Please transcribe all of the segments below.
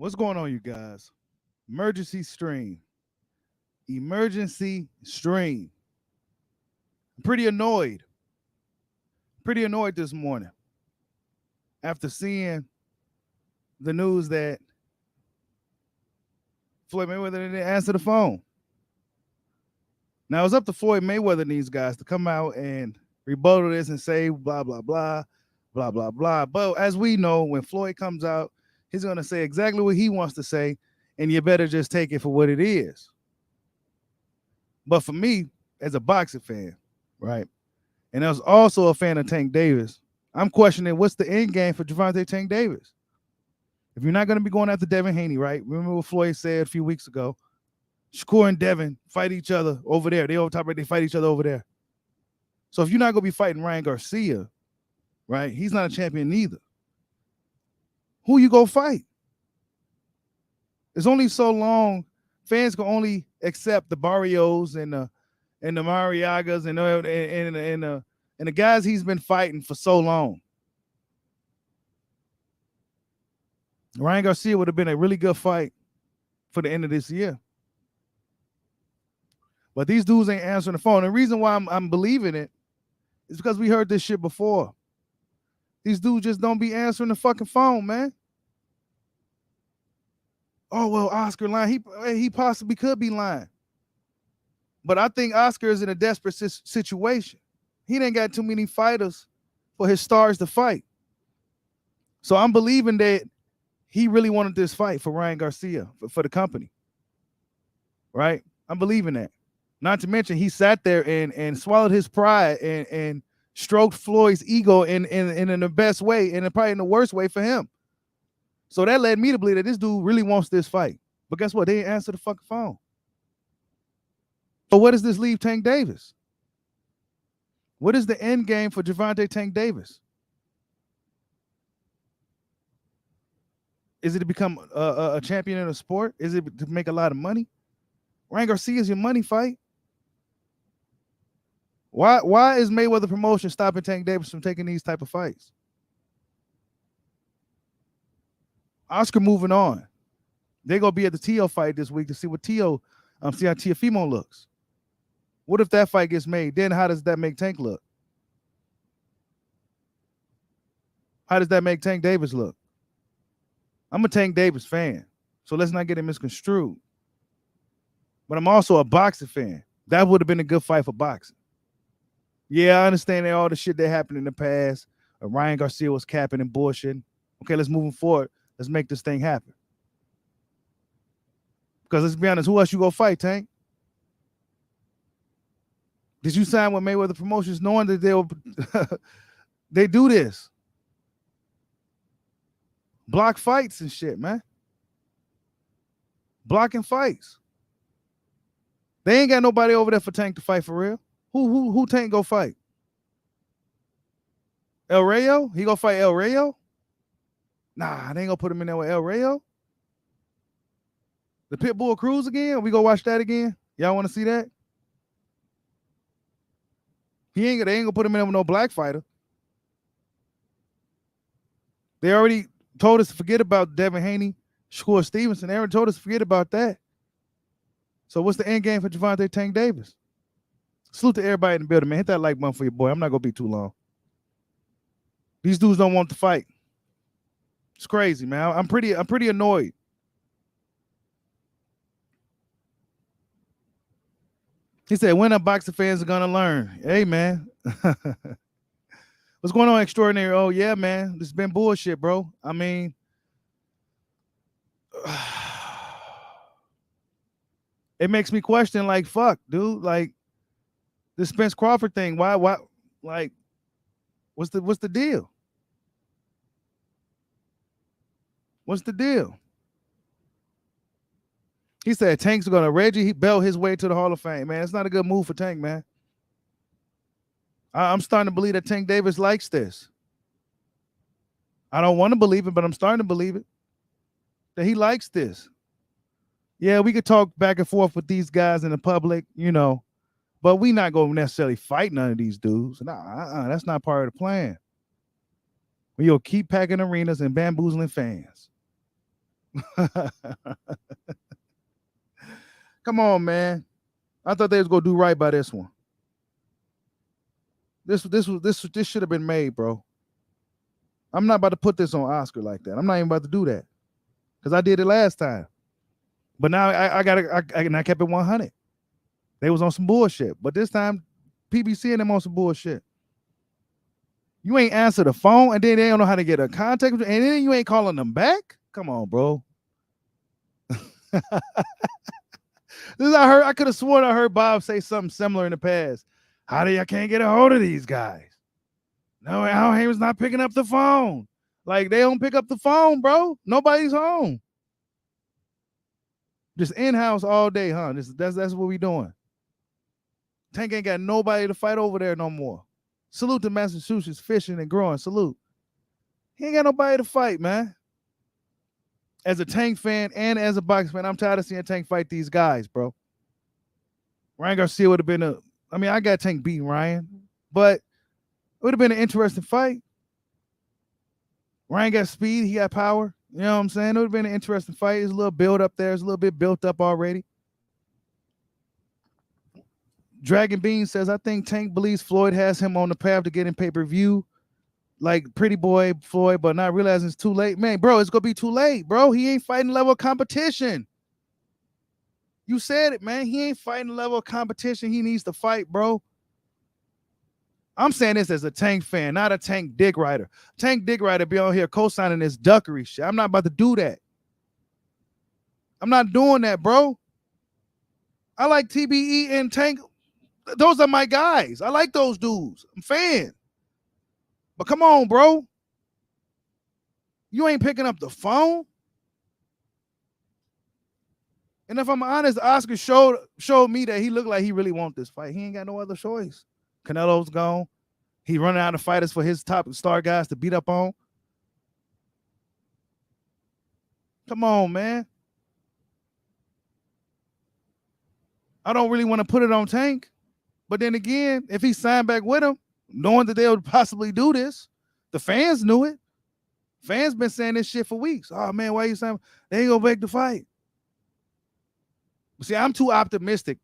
What's going on, you guys? Emergency stream. Emergency stream. I'm pretty annoyed. Pretty annoyed this morning after seeing the news that Floyd Mayweather didn't answer the phone. Now it's up to Floyd Mayweather and these guys to come out and rebuttal this and say blah, blah, blah, blah, blah, blah. But as we know, when Floyd comes out, he's going to say exactly what he wants to say, and you better just take it for what it is. But for me, as a boxing fan, right, and I was also a fan of Tank Davis, I'm questioning what's the end game for Gervonta Tank Davis. If you're not going to be going after Devin Haney, right? Remember what Floyd said a few weeks ago? Shakur and Devin fight each other over there. They over top, they fight each other over there. So if you're not going to be fighting Ryan Garcia, right, he's not a champion neither. Who you go fight? It's only so long fans can only accept the Barrios and the Mariagas and the guys he's been fighting for so long. Ryan Garcia would have been a really good fight for the end of this year. But these dudes ain't answering the phone. The reason why I'm believing it is because we heard this shit before. These dudes just don't be answering the fucking phone, man. Oh, well, Oscar lying. He possibly could be lying. But I think Oscar is in a desperate situation. He didn't got too many fighters for his stars to fight. So I'm believing that he really wanted this fight for Ryan Garcia, for the company. Right? I'm believing that. Not to mention he sat there and swallowed his pride and stroked Floyd's ego in the best way and probably in the worst way for him. So that led me to believe that this dude really wants this fight. But guess what? They didn't answer the fucking phone. So what does this leave Tank Davis? What is the end game for Gervonta Tank Davis? Is it to become a champion in a sport? Is it to make a lot of money? Ryan Garcia is your money fight. Why is Mayweather Promotion stopping Tank Davis from taking these type of fights? Oscar moving on. They're gonna be at the Tio fight this week to see what see how Tiafimo looks. What if that fight gets made? Then how does that make Tank look? How does that make Tank Davis look? I'm a Tank Davis fan, so let's not get it misconstrued. But I'm also a boxing fan. That would have been a good fight for boxing. Yeah, I understand that all the shit that happened in the past. Ryan Garcia was capping and bullshitting. Okay, let's move forward. Let's make this thing happen. Because let's be honest, who else you go fight, Tank? Did you sign with Mayweather Promotions knowing that they do this? Block fights and shit, man. Blocking fights. They ain't got nobody over there for Tank to fight for real. Who Tank go fight? El Rayo? He go fight El Rayo? Nah, they ain't gonna put him in there with El Rayo. The Pitbull Cruise again? We go watch that again? Y'all want to see that? They ain't gonna put him in there with no black fighter. They already told us to forget about Devin Haney, Shakur Stevenson. They already told us to forget about that. So what's the end game for Gervonta Tank Davis? Salute to everybody in the building, man. Hit that like button for your boy. I'm not gonna be too long. These dudes don't want to fight. It's crazy, man. I'm pretty annoyed. He said, when are boxing fans are gonna learn? Hey, man. What's going on, extraordinary? Oh, yeah, man. This has been bullshit, bro. I mean, it makes me question, like, fuck, dude. Like, this Spence Crawford thing. Why, like, what's the deal? What's the deal? He said Tank's gonna Reggie belt his way to the Hall of Fame, man. It's not a good move for Tank, man. I'm starting to believe that Tank Davis likes this. I don't want to believe it, but I'm starting to believe it. That he likes this. Yeah, we could talk back and forth with these guys in the public, you know, but we not going to necessarily fight none of these dudes. Nah, that's not part of the plan. We'll keep packing arenas and bamboozling fans. Come on, man. I thought they was gonna do right by this one. This should have been made, bro. I'm not about to put this on Oscar like that. I'm not even about to do that because I did it last time. But now I kept it 100. They was on some bullshit, but this time PBC and them on some bullshit. You ain't answer the phone, and then they don't know how to get a contact, and then you ain't calling them back. Come on, bro. This I could have sworn I heard Bob say something similar in the past. I can't get a hold of these guys? No, Al Hamer's not picking up the phone. Like, they don't pick up the phone, bro. Nobody's home. Just in-house all day, huh? That's what we doing. Tank ain't got nobody to fight over there no more. Salute to Massachusetts fishing and growing. Salute. He ain't got nobody to fight, man. As a Tank fan and as a boxing fan, I'm tired of seeing Tank fight these guys, bro. Ryan Garcia would have been I got Tank beating Ryan, but it would have been an interesting fight. Ryan got speed. He got power. You know what I'm saying? It would have been an interesting fight. There's a little build up there. It's a little bit built up already. Dragon Bean says, I think Tank believes Floyd has him on the path to getting pay-per-view like pretty boy Floyd, but not realizing it's too late. Man, bro, it's going to be too late, bro. He ain't fighting level of competition. You said it, man. He ain't fighting level of competition. He needs to fight, bro. I'm saying this as a Tank fan, not a Tank dick rider. Tank dick rider be on here co-signing this duckery shit. I'm not about to do that. I'm not doing that, bro. I like TBE and Tank. Those are my guys. I like those dudes. I'm a fan. But come on, bro. You ain't picking up the phone. And if I'm honest, Oscar showed me that he looked like he really wants this fight. He ain't got no other choice. Canelo's gone. He running out of fighters for his top star guys to beat up on. Come on, man. I don't really want to put it on Tank. But then again, if he signed back with him, knowing that they would possibly do this, the fans knew it. Fans been saying this shit for weeks. Oh, man, why you saying they ain't going to break the fight? See, I'm too optimistic,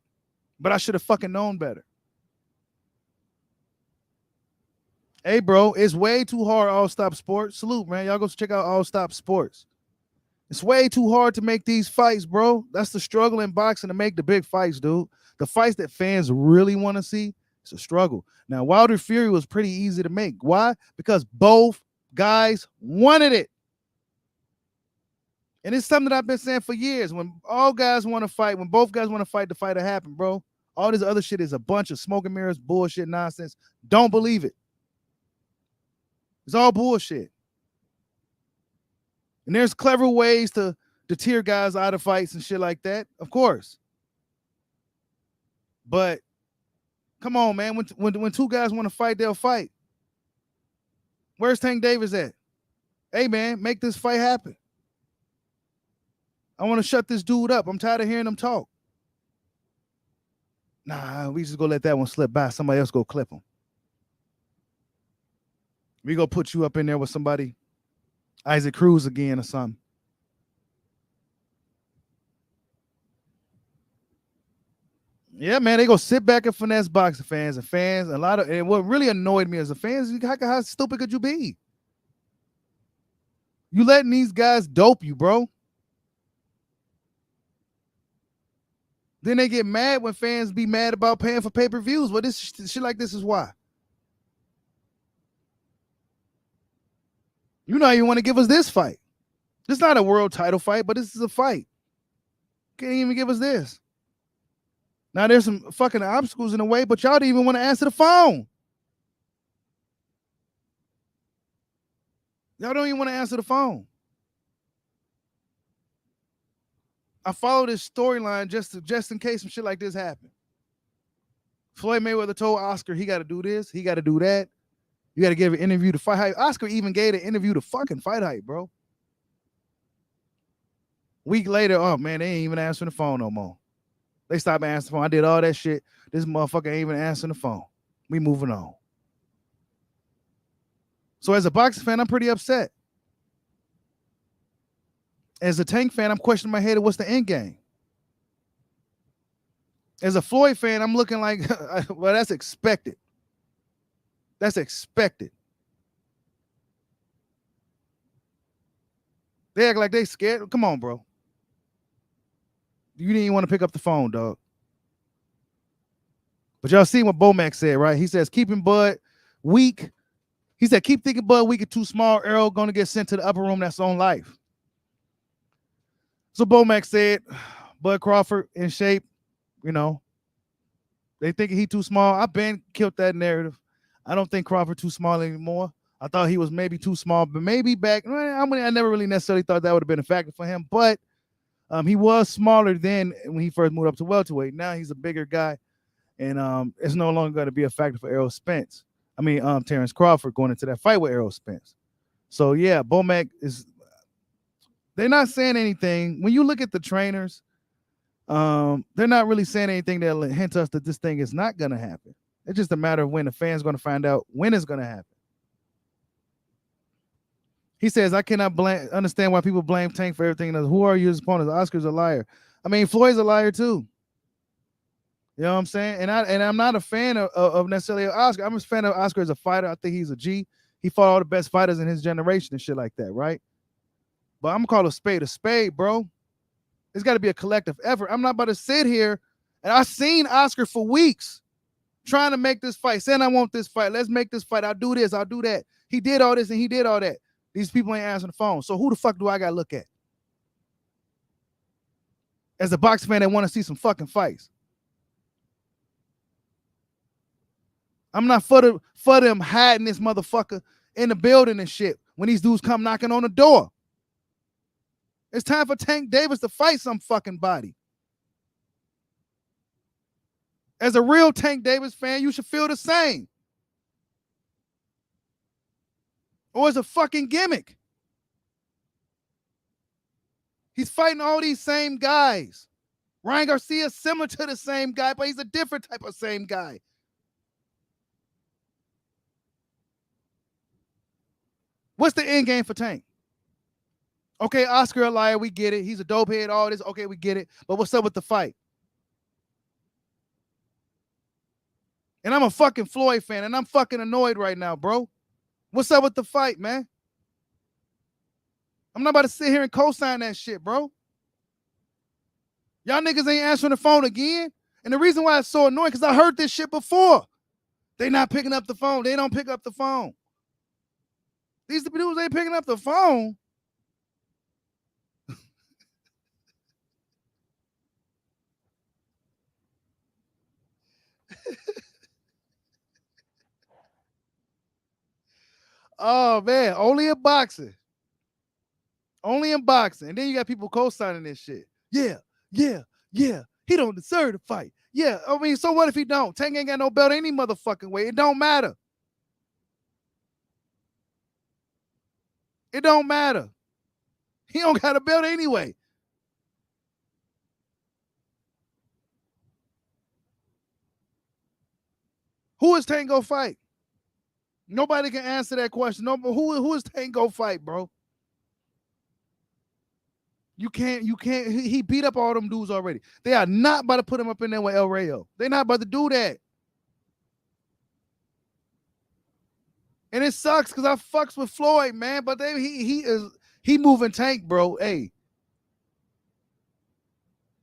but I should have fucking known better. Hey, bro, it's way too hard, All Stop Sports. Salute, man. Y'all go check out All Stop Sports. It's way too hard to make these fights, bro. That's the struggle in boxing, to make the big fights, dude. The fights that fans really want to see, it's a struggle. Now, Wilder Fury was pretty easy to make. Why? Because both guys wanted it. And it's something that I've been saying for years. When all guys want to fight, when both guys want to fight, the fight will happen, bro. All this other shit is a bunch of smoke and mirrors, bullshit, nonsense. Don't believe it. It's all bullshit. And there's clever ways to tear guys out of fights and shit like that, of course. But come on, man. When two guys want to fight, they'll fight. Where's Tank Davis at? Hey, man, make this fight happen. I want to shut this dude up. I'm tired of hearing him talk. Nah, we just go let that one slip by. Somebody else go clip him. We go put you up in there with somebody, Isaac Cruz again or something. Yeah, man, they go sit back and finesse boxing fans and what really annoyed me as a fan is how stupid could you be? You letting these guys dope you, bro. Then they get mad when fans be mad about paying for pay-per-views. Well, this shit like this is why. You know you want to give us this fight. It's not a world title fight, but this is a fight. Can't even give us this. Now there's some fucking obstacles in the way, but y'all didn't even want to answer the phone. Y'all don't even want to answer the phone. I follow this storyline just in case some shit like this happen. Floyd Mayweather told Oscar he got to do this, he got to do that. You got to give an interview to Fight Hype. Oscar even gave an interview to fucking Fight Hype, bro. Week later, oh man, they ain't even answering the phone no more. They stopped answering the phone. I did all that shit. This motherfucker ain't even answering the phone. We moving on. So as a boxing fan, I'm pretty upset. As a Tank fan, I'm questioning my head. What's the end game? As a Floyd fan, I'm looking like, well, that's expected. That's expected. They act like they scared. Come on, bro. You didn't even want to pick up the phone, dog. But y'all see what Bomac said, right? He says, keeping Bud weak. He said, keep thinking Bud weak and too small. Errol going to get sent to the upper room. That's on life. So Bomac said, Bud Crawford in shape, you know. They think he too small. I've been killed that narrative. I don't think Crawford too small anymore. I thought he was maybe too small, but maybe back. I never really necessarily thought that would have been a factor for him, but he was smaller then when he first moved up to welterweight. Now he's a bigger guy, and it's no longer going to be a factor for Errol Spence. Terrence Crawford going into that fight with Errol Spence. So yeah, Bomac is. They're not saying anything. When you look at the trainers, they're not really saying anything that'll hint us that this thing is not going to happen. It's just a matter of when the fans going to find out when it's going to happen. He says, I cannot understand why people blame Tank for everything. Who are you as opponents? Oscar's a liar. I mean, Floyd's a liar too. You know what I'm saying? And I'm not a fan of necessarily Oscar. I'm a fan of Oscar as a fighter. I think he's a G. He fought all the best fighters in his generation and shit like that, right? But I'm going to call a spade, bro. It's got to be a collective effort. I'm not about to sit here, and I've seen Oscar for weeks trying to make this fight, saying I want this fight. Let's make this fight. I'll do this. I'll do that. He did all this and he did all that. These people ain't answering the phone. So who the fuck do I got to look at? As a boxing fan that want to see some fucking fights. I'm not for them hiding this motherfucker in the building and shit when these dudes come knocking on the door. It's time for Tank Davis to fight some fucking body. As a real Tank Davis fan, you should feel the same. Or it's a fucking gimmick. He's fighting all these same guys. Ryan Garcia is similar to the same guy, but he's a different type of same guy. What's the end game for Tank? Okay, Oscar a liar, we get it. He's a dope head, all this. Okay, we get it. But what's up with the fight? And I'm a fucking Floyd fan, and I'm fucking annoyed right now, bro. What's up with the fight, man? I'm not about to sit here and co-sign that shit, bro. Y'all niggas ain't answering the phone again. And the reason why it's so annoying, because I heard this shit before. They not picking up the phone. They don't pick up the phone. These dudes ain't picking up the phone. Oh, man. Only in boxing. Only in boxing. And then you got people co-signing this shit. Yeah. He don't deserve to fight. Yeah. I mean, so what if he don't? Tank ain't got no belt any motherfucking way. It don't matter. It don't matter. He don't got a belt anyway. Who is Tank go fight? Nobody can answer that question. No, who is Tank go fight, bro? You can't. He beat up all them dudes already. They are not about to put him up in there with El Rayo. They're not about to do that. And it sucks because I fucks with Floyd, man. But he moving Tank, bro. Hey.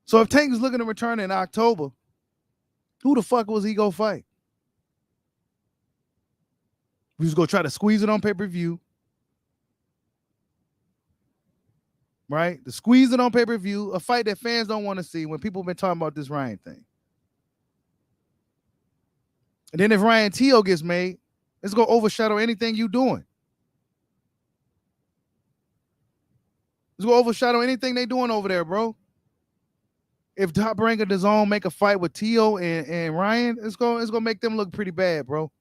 So if Tank is looking to return in October, who the fuck was he go fight? We was gonna try to squeeze it on pay-per-view. Right? To squeeze it on pay-per-view, a fight that fans don't want to see when people have been talking about this Ryan thing. And then if Ryan Teo gets made, it's gonna overshadow anything you doing. It's gonna overshadow anything they doing over there, bro. If Top Ranker DAZN make a fight with Teo and Ryan, it's gonna make them look pretty bad, bro.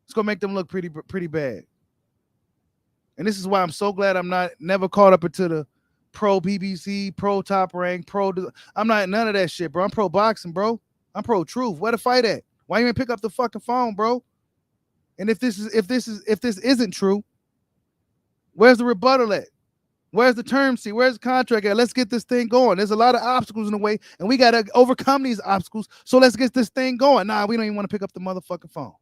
It's gonna make them look pretty bad. And this is why I'm so glad I'm never caught up into the pro BBC, pro Top Rank, pro. I'm not none of that shit, bro. I'm pro boxing, bro. I'm pro truth. Where the fight at? Why you ain't pick up the fucking phone, bro? And if this isn't true, where's the rebuttal at? Where's the term sheet? Where's the contract at? Let's get this thing going. There's a lot of obstacles in the way, and we got to overcome these obstacles. So let's get this thing going. Nah, we don't even want to pick up the motherfucking phone.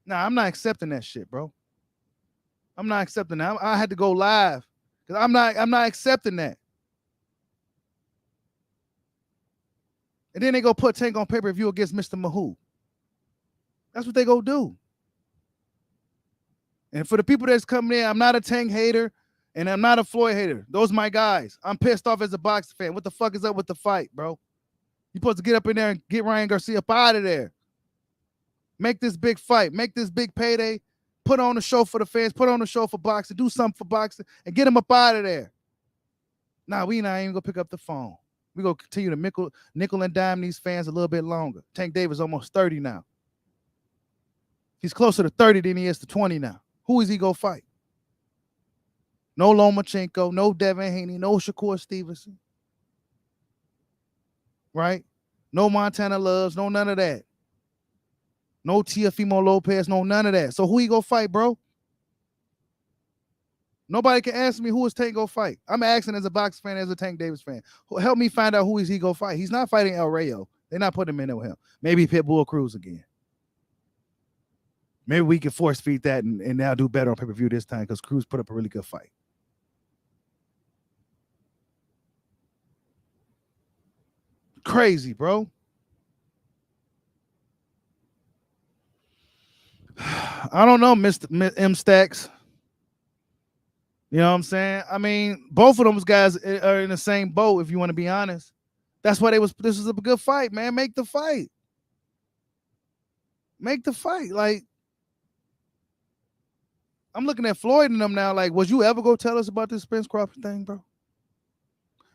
Nah, I'm not accepting that shit, bro. I'm not accepting that. I had to go live because I'm not accepting that. And then they go put Tank on pay-per-view against Mr. Mahoo. That's what they go do. And for the people that's coming in, I'm not a Tank hater and I'm not a Floyd hater. Those are my guys. I'm pissed off as a boxing fan. What the fuck is up with the fight, bro? You supposed to get up in there and get Ryan Garcia up out of there. Make this big fight. Make this big payday. Put on a show for the fans. Put on a show for boxing. Do something for boxing and get him up out of there. Nah, we not even gonna pick up the phone. We gonna continue to nickel and dime these fans a little bit longer. Tank Davis almost 30 now. He's closer to 30 than he is to 20 now. Who is he gonna fight? No Lomachenko, no Devin Haney, no Shakur Stevenson. Right? No Montana Loves, no none of that. No Teofimo Lopez, no none of that. So who he gonna fight, bro? Nobody can ask me who is Tank gonna fight. I'm asking as a boxing fan, as a Tank Davis fan. Help me find out who is he gonna fight. He's not fighting El Rayo. They're not putting him in there with him. Maybe Pitbull Cruz again. Maybe we can force feed that and now do better on pay-per-view this time because Cruz put up a really good fight. Crazy, bro. I don't know, Mr. M Stacks. You know what I'm saying? I mean, both of those guys are in the same boat, if you want to be honest. That's why this was a good fight, man. Make the fight. Make the fight. Like, I'm looking at Floyd and them now, like, was you ever go tell us about this Spence Crawford thing, bro?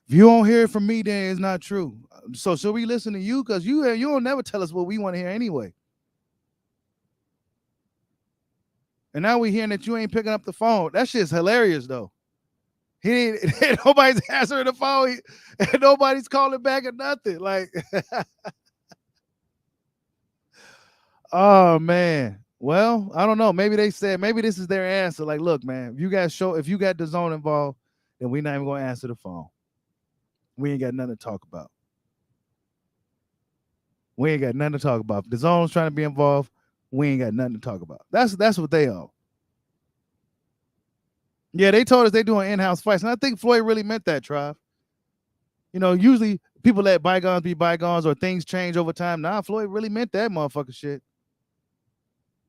If you don't hear it from me, then it's not true. So should we listen to you? Because you don't never tell us what we want to hear anyway. And now we're hearing that you ain't picking up the phone. That shit's hilarious, though. Nobody's answering the phone. And nobody's calling back or nothing. Like, oh, man. Well, I don't know. Maybe they said, maybe this is their answer. Like, look, man, if you got the zone involved, then we're not even going to answer the phone. We ain't got nothing to talk about. We ain't got nothing to talk about. If the zone's trying to be involved, we ain't got nothing to talk about. That's what they are. Yeah, they told us they doing in-house fights. And I think Floyd really meant that, Trav. You know, usually people let bygones be bygones or things change over time. Nah, Floyd really meant that motherfucker shit.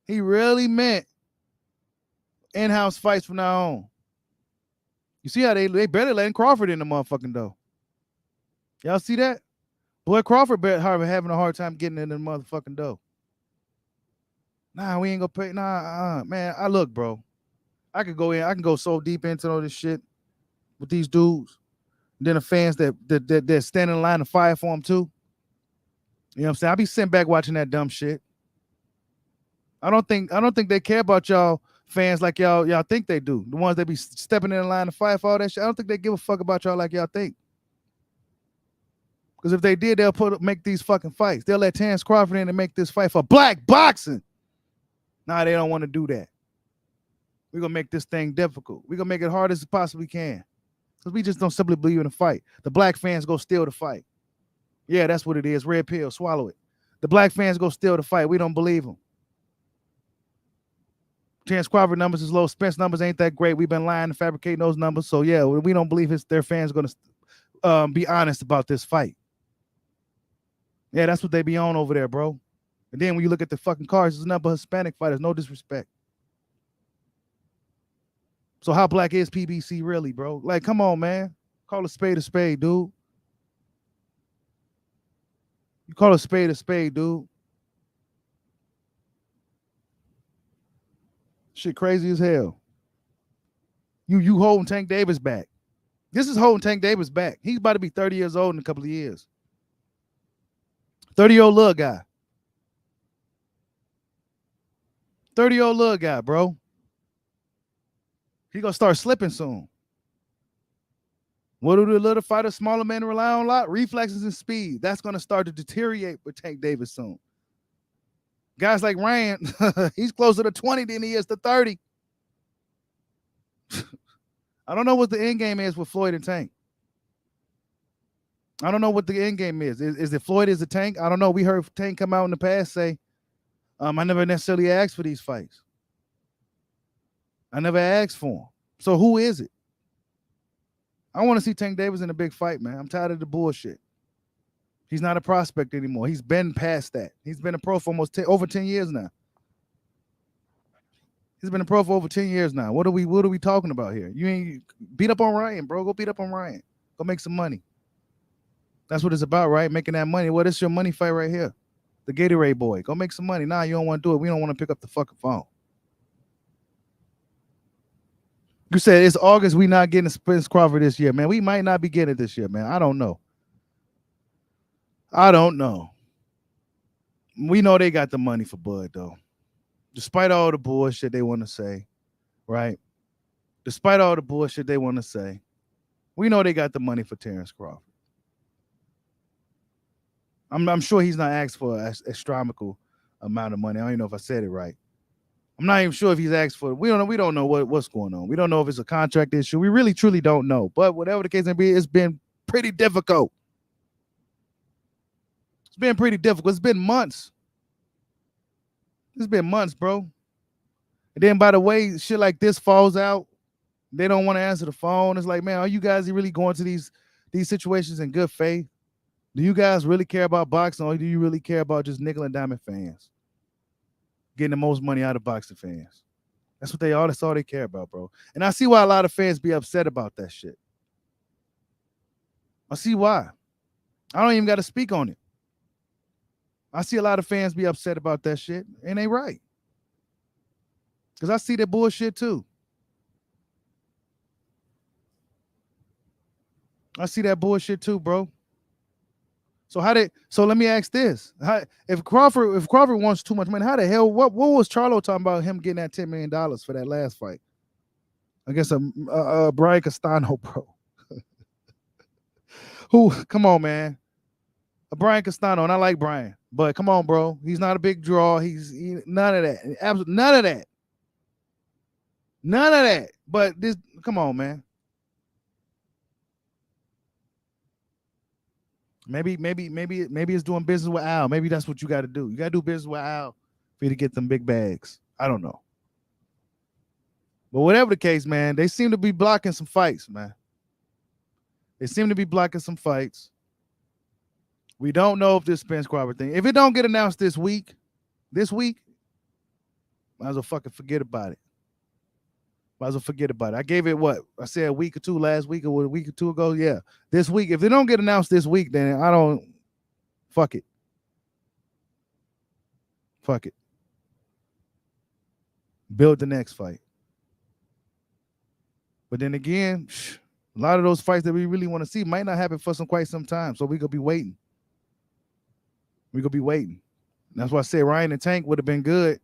He really meant in-house fights from now on. You see how they barely letting Crawford in the motherfucking door. Y'all see that? Boy, Crawford having a hard time getting in the motherfucking door. Nah, we ain't gonna pay. Nah, man. Look, bro. I can go so deep into all this shit with these dudes. And then the fans that stand in line to fire for them too. You know what I'm saying? I be sitting back watching that dumb shit. I don't think they care about y'all fans like y'all think they do. The ones that be stepping in line to fight for all that shit. I don't think they give a fuck about y'all like y'all think. Because if they did, they'll make these fucking fights. They'll let Terrence Crawford in and make this fight for black boxing. Nah, they don't want to do that. We're going to make this thing difficult. We're going to make it hard as it possibly can. Because we just don't simply believe in the fight. The black fans go steal the fight. Yeah, that's what it is. Red pill, swallow it. The black fans go steal the fight. We don't believe them. Terrence Crawford numbers is low. Spence numbers ain't that great. We've been lying and fabricating those numbers. So, yeah, we don't believe their fans are going to be honest about this fight. Yeah, that's what they be on over there, bro. And then when you look at the fucking cards, there's nothing but Hispanic fighters. No disrespect. So how black is PBC really, bro? Like, come on, man. Call a spade, dude. You call a spade, dude. Shit crazy as hell. You holding Tank Davis back. This is holding Tank Davis back. He's about to be 30 years old in a couple of years. 30-year-old little guy. 30-year-old little guy, bro. He gonna start slipping soon. What do the little fighters, smaller men rely on a lot? Reflexes and speed. That's gonna start to deteriorate with Tank Davis soon. Guys like Ryan, he's closer to 20 than he is to 30. I don't know what the end game is with Floyd and Tank. I don't know what the end game is. Is it Floyd is a Tank? I don't know. We heard Tank come out in the past say, I never necessarily asked for these fights. I never asked for them. So who is it? I want to see Tank Davis in a big fight, man. I'm tired of the bullshit. He's not a prospect anymore. He's been past that. He's been a pro for almost over 10 years now. He's been a pro for over 10 years now. What are we talking about here? You ain't beat up on Ryan, bro. Go beat up on Ryan. Go make some money. That's what it's about, right? Making that money. Well, it's your money fight right here. The Gatorade boy. Go make some money. Nah, you don't want to do it. We don't want to pick up the fucking phone. You said it's August. We not getting Spence Crawford this year, man. We might not be getting it this year, man. I don't know. We know they got the money for Bud, though. Despite all the bullshit they want to say, right? Despite all the bullshit they want to say, we know they got the money for Terrence Crawford. I'm sure he's not asked for an astronomical amount of money. I don't even know if I said it right. I'm not even sure if he's asked for it. We don't know what's going on. We don't know if it's a contract issue. We really, truly don't know. But whatever the case may be, it's been pretty difficult. It's been pretty difficult. It's been months. It's been months, bro. And then, by the way, shit like this falls out. They don't want to answer the phone. It's like, man, are you guys really going to these situations in good faith? Do you guys really care about boxing, or do you really care about just nickel and diamond fans? Getting the most money out of boxing fans. That's all they care about, bro. And I see why a lot of fans be upset about that shit. I see why. I don't even got to speak on it. I see a lot of fans be upset about that shit, and they right. Because I see that bullshit too. I see that bullshit too, bro. So let me ask this. If Crawford wants too much money, how the hell, what was Charlo talking about him getting that $10 million for that last fight? I guess Brian Castano, bro. Come on, man. Brian Castano, and I like Brian, but come on, bro. He's not a big draw. None of that. Absolutely none of that. None of that. But come on, man. Maybe it's doing business with Al. Maybe that's what you got to do. You got to do business with Al for you to get them big bags. I don't know. But whatever the case, man, they seem to be blocking some fights, man. They seem to be blocking some fights. We don't know if this Spence Crawford thing, if it don't get announced this week, might as well fucking forget about it. I gave it what? I said a week or two last week, or a week or two ago. Yeah. This week. If they don't get announced this week, then I don't. Fuck it. Build the next fight. But then again, a lot of those fights that we really want to see might not happen for quite some time. So we could be waiting. That's why I said Ryan and Tank would have been good,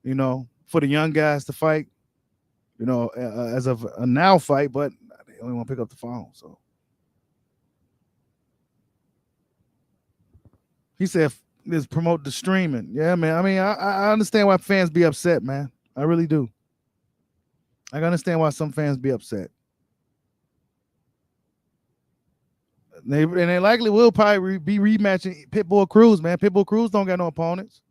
for the young guys to fight. As of a now fight, but they only want to pick up the phone. So he said, "Let's promote the streaming." Yeah, man. I mean, I understand why fans be upset, man. I really do. I can understand why some fans be upset. They likely will probably be rematching Pitbull Cruz, man. Pitbull Cruz don't got no opponents.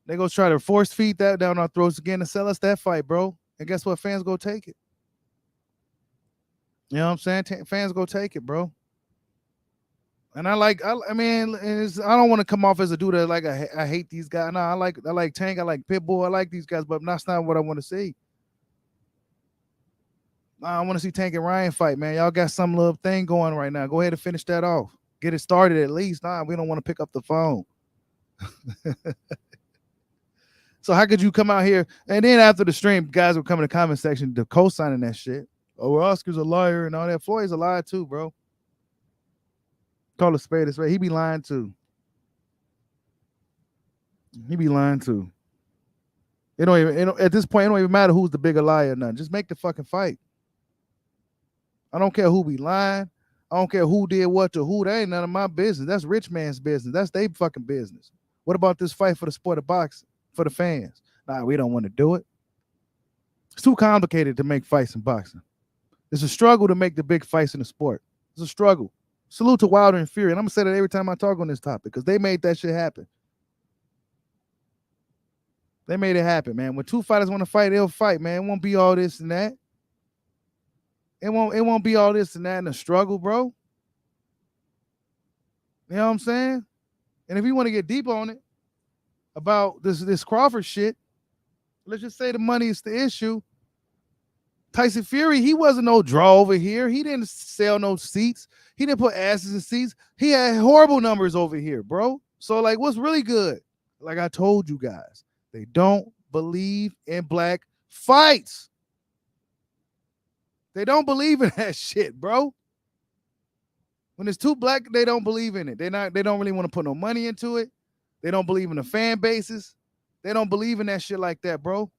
They go try to force feed that down our throats again to sell us that fight, bro. And guess what? Fans go take it. You know what I'm saying? Fans go take it, bro. And I don't want to come off as a dude that like I hate these guys. No, I like Tank. I like Pitbull. I like these guys, but that's not what I want to see. I want to see Tank and Ryan fight, man. Y'all got some little thing going right now. Go ahead and finish that off. Get it started at least. Nah, we don't want to pick up the phone. So how could you come out here? And then after the stream, guys will come in the comment section to co-signing that shit. Oh, well, Oscar's a liar and all that. Floyd's a liar too, bro. Call a spade a spade. He be lying too. At this point, it don't even matter who's the bigger liar or nothing. Just make the fucking fight. I don't care who be lying. I don't care who did what to who. That ain't none of my business. That's rich man's business. That's their fucking business. What about this fight for the sport of boxing? For the fans? Nah, we don't want to do it. It's too complicated to make fights in boxing. It's a struggle to make the big fights in the sport. It's a struggle. Salute to Wilder and Fury. And I'm going to say that every time I talk on this topic because they made that shit happen. They made it happen, man. When two fighters want to fight, they'll fight, man. It won't be all this and that. It won't be all this and that in a struggle, bro. You know what I'm saying? And if you want to get deep on it about this Crawford shit, let's just say the money is the issue. Tyson Fury, he wasn't no draw over here. He didn't sell no seats. He didn't put asses in seats. He had horrible numbers over here, bro. So, like, what's really good? Like I told you guys, they don't believe in black fights. They don't believe in that shit, bro. When it's too black, they don't believe in it. They don't really want to put no money into it. They don't believe in the fan bases. They don't believe in that shit like that, bro.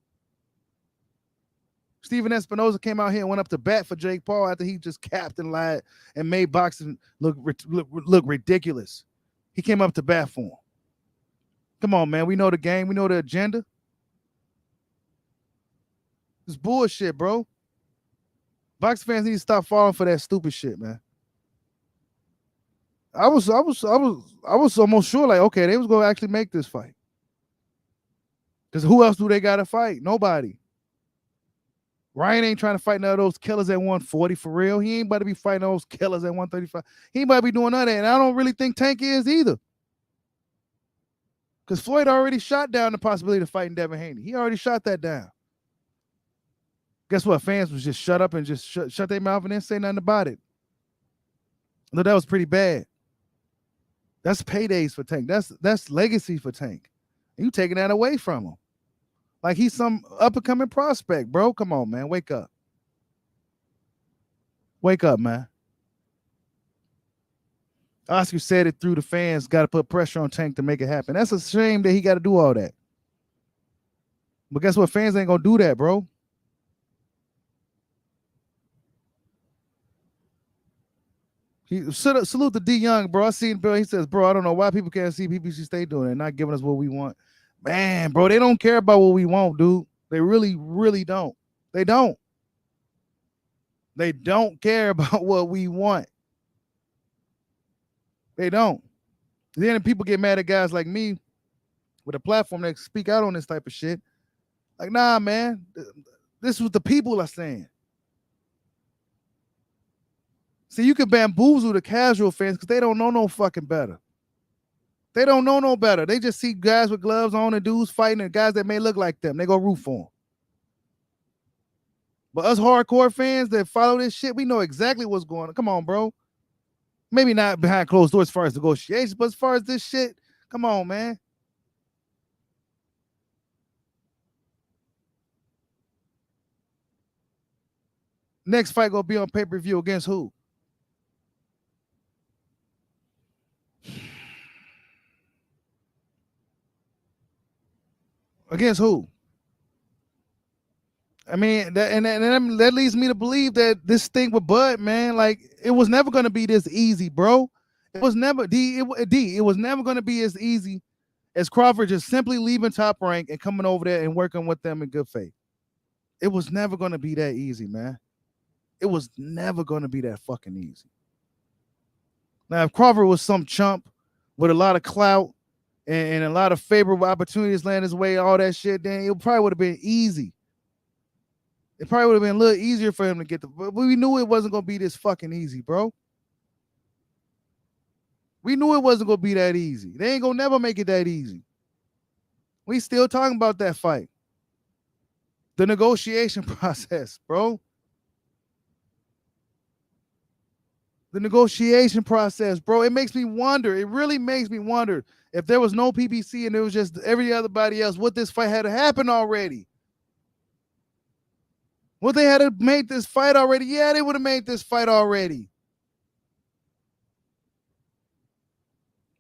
Steven Espinoza came out here and went up to bat for Jake Paul after he just capped and lied and made boxing look ridiculous. He came up to bat for him. Come on, man. We know the game. We know the agenda. It's bullshit, bro. Boxing fans need to stop falling for that stupid shit, man. I was almost sure, like, okay, they was gonna actually make this fight. Because who else do they gotta fight? Nobody. Ryan ain't trying to fight none of those killers at 140 for real. He ain't about to be fighting those killers at 135. He ain't about to be doing none of that. And I don't really think Tank is either. Because Floyd already shot down the possibility of fighting Devin Haney. He already shot that down. Guess what? Fans was just shut up and just shut their mouth and didn't say nothing about it. No, that was pretty bad. That's paydays for Tank. That's legacy for Tank. And you taking that away from him. Like he's some up-and-coming prospect, bro. Come on, man. Wake up. Wake up, man. Oscar said it through the fans. Got to put pressure on Tank to make it happen. That's a shame that he got to do all that. But guess what? Fans ain't going to do that, bro. Salute to D Young, bro. I seen Bill. He says, bro, I don't know why people can't see PBC State doing it and not giving us what we want. Man, bro, they don't care about what we want, dude. They really, really don't. They don't. They don't care about what we want. They don't. Then people get mad at guys like me with a platform that speak out on this type of shit. Like, nah, man. This is what the people are saying. See, you can bamboozle the casual fans because they don't know no fucking better. They don't know no better. They just see guys with gloves on and dudes fighting and guys that may look like them. They go root for them. But us hardcore fans that follow this shit, we know exactly what's going on. Come on, bro. Maybe not behind closed doors as far as negotiations, but as far as this shit, come on, man. Next fight gonna be on pay-per-view against who? Against who? I mean, that leads me to believe that this thing with Bud, man, like it was never gonna be this easy, bro. It was never it was never gonna be as easy as Crawford just simply leaving Top Rank and coming over there and working with them in good faith. It was never gonna be that easy, man. It was never gonna be that fucking easy. Now, if Crawford was some chump with a lot of clout and a lot of favorable opportunities land his way, all that shit, then it probably would have been easy. It probably would have been a little easier for him to get but we knew it wasn't going to be this fucking easy, bro. We knew it wasn't going to be that easy. They ain't going to never make it that easy. We still talking about that fight. The negotiation process, bro. The negotiation process, bro. It makes me wonder. It really makes me wonder if there was no PBC and it was just every otherbody else, would this fight had to happen already? Would they had to make this fight already? Yeah, they would have made this fight already.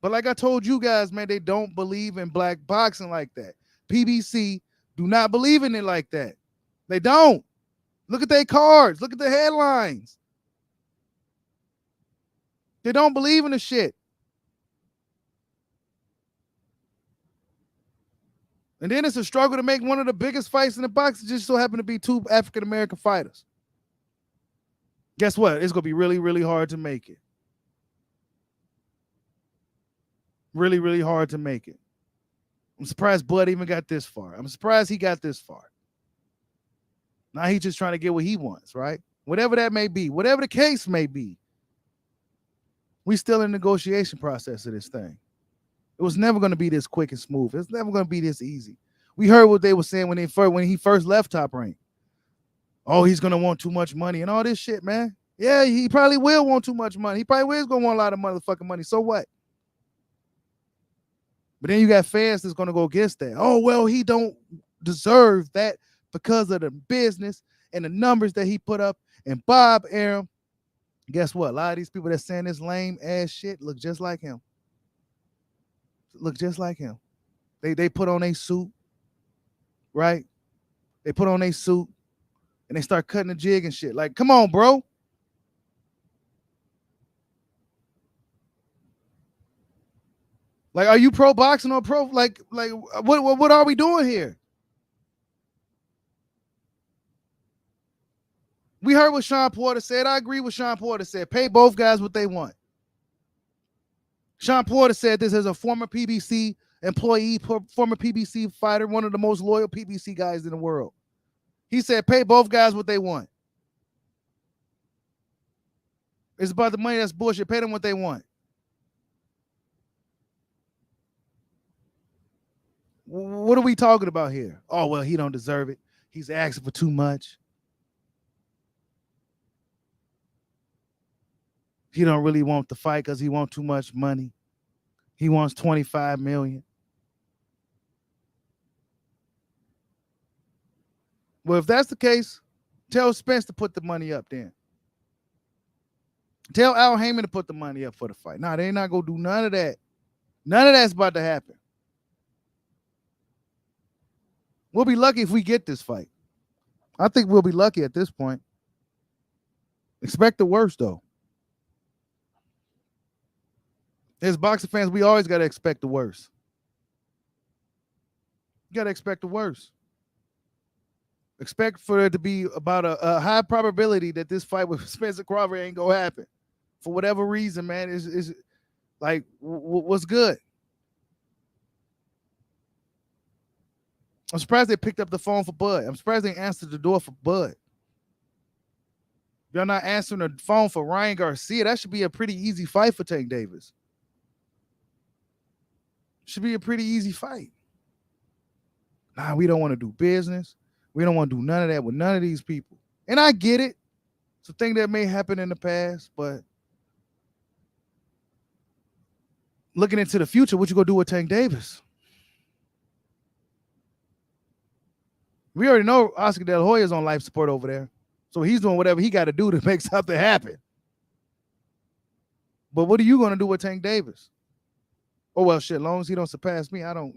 But like I told you guys, man, they don't believe in black boxing like that. PBC do not believe in it like that. They don't. Look at their cards. Look at the headlines. They don't believe in the shit. And then it's a struggle to make one of the biggest fights in the box. It just so happen to be two African-American fighters. Guess what? It's going to be really, really hard to make it. Really, really hard to make it. I'm surprised Bud even got this far. I'm surprised he got this far. Now he's just trying to get what he wants, right? Whatever that may be, whatever the case may be, we still in the negotiation process of this thing. It was never going to be this quick and smooth. It's never going to be this easy. We heard what they were saying when he first left Top Rank. Oh, he's going to want too much money and all this shit, man. Yeah, he probably will want too much money. He probably is going to want a lot of motherfucking money. So what? But then you got fans that's going to go against that. Oh, well, he don't deserve that because of the business and the numbers that he put up. And Bob Arum, guess what? A lot of these people that saying this lame ass shit look just like him. Look just like him. They put on a suit, right? They put on a suit and they start cutting the jig and shit. Like, come on, bro. Like, are you pro boxing or pro? Like what are we doing here? We heard what Sean Porter said. I agree with Sean Porter said. Pay both guys what they want. Sean Porter said this as a former PBC employee, former PBC fighter, one of the most loyal PBC guys in the world. He said, pay both guys what they want. It's about the money. That's bullshit. Pay them what they want. What are we talking about here? Oh, well, he don't deserve it. He's asking for too much. He don't really want the fight because he wants too much money. He wants $25 million. Well, if that's the case, tell Spence to put the money up then. Tell Al Heyman to put the money up for the fight. Nah, they're not going to do none of that. None of that's about to happen. We'll be lucky if we get this fight. I think we'll be lucky at this point. Expect the worst, though. As boxing fans, we always got to expect the worst. You got to expect the worst. Expect for it to be about a high probability that this fight with Spencer Crawford ain't going to happen. For whatever reason, man, is like, what's good? I'm surprised they picked up the phone for Bud. I'm surprised they answered the door for Bud. Y'all not answering the phone for Ryan Garcia. That should be a pretty easy fight for Tank Davis. Should be a pretty easy fight. Nah, we don't want to do business. We don't want to do none of that with none of these people. And I get it. It's a thing that may happen in the past, but looking into the future, what you gonna do with Tank Davis? We already know Oscar De La Hoya's on life support over there. So he's doing whatever he got to do to make something happen. But what are you going to do with Tank Davis? Oh, well, shit, as long as he don't surpass me, I don't,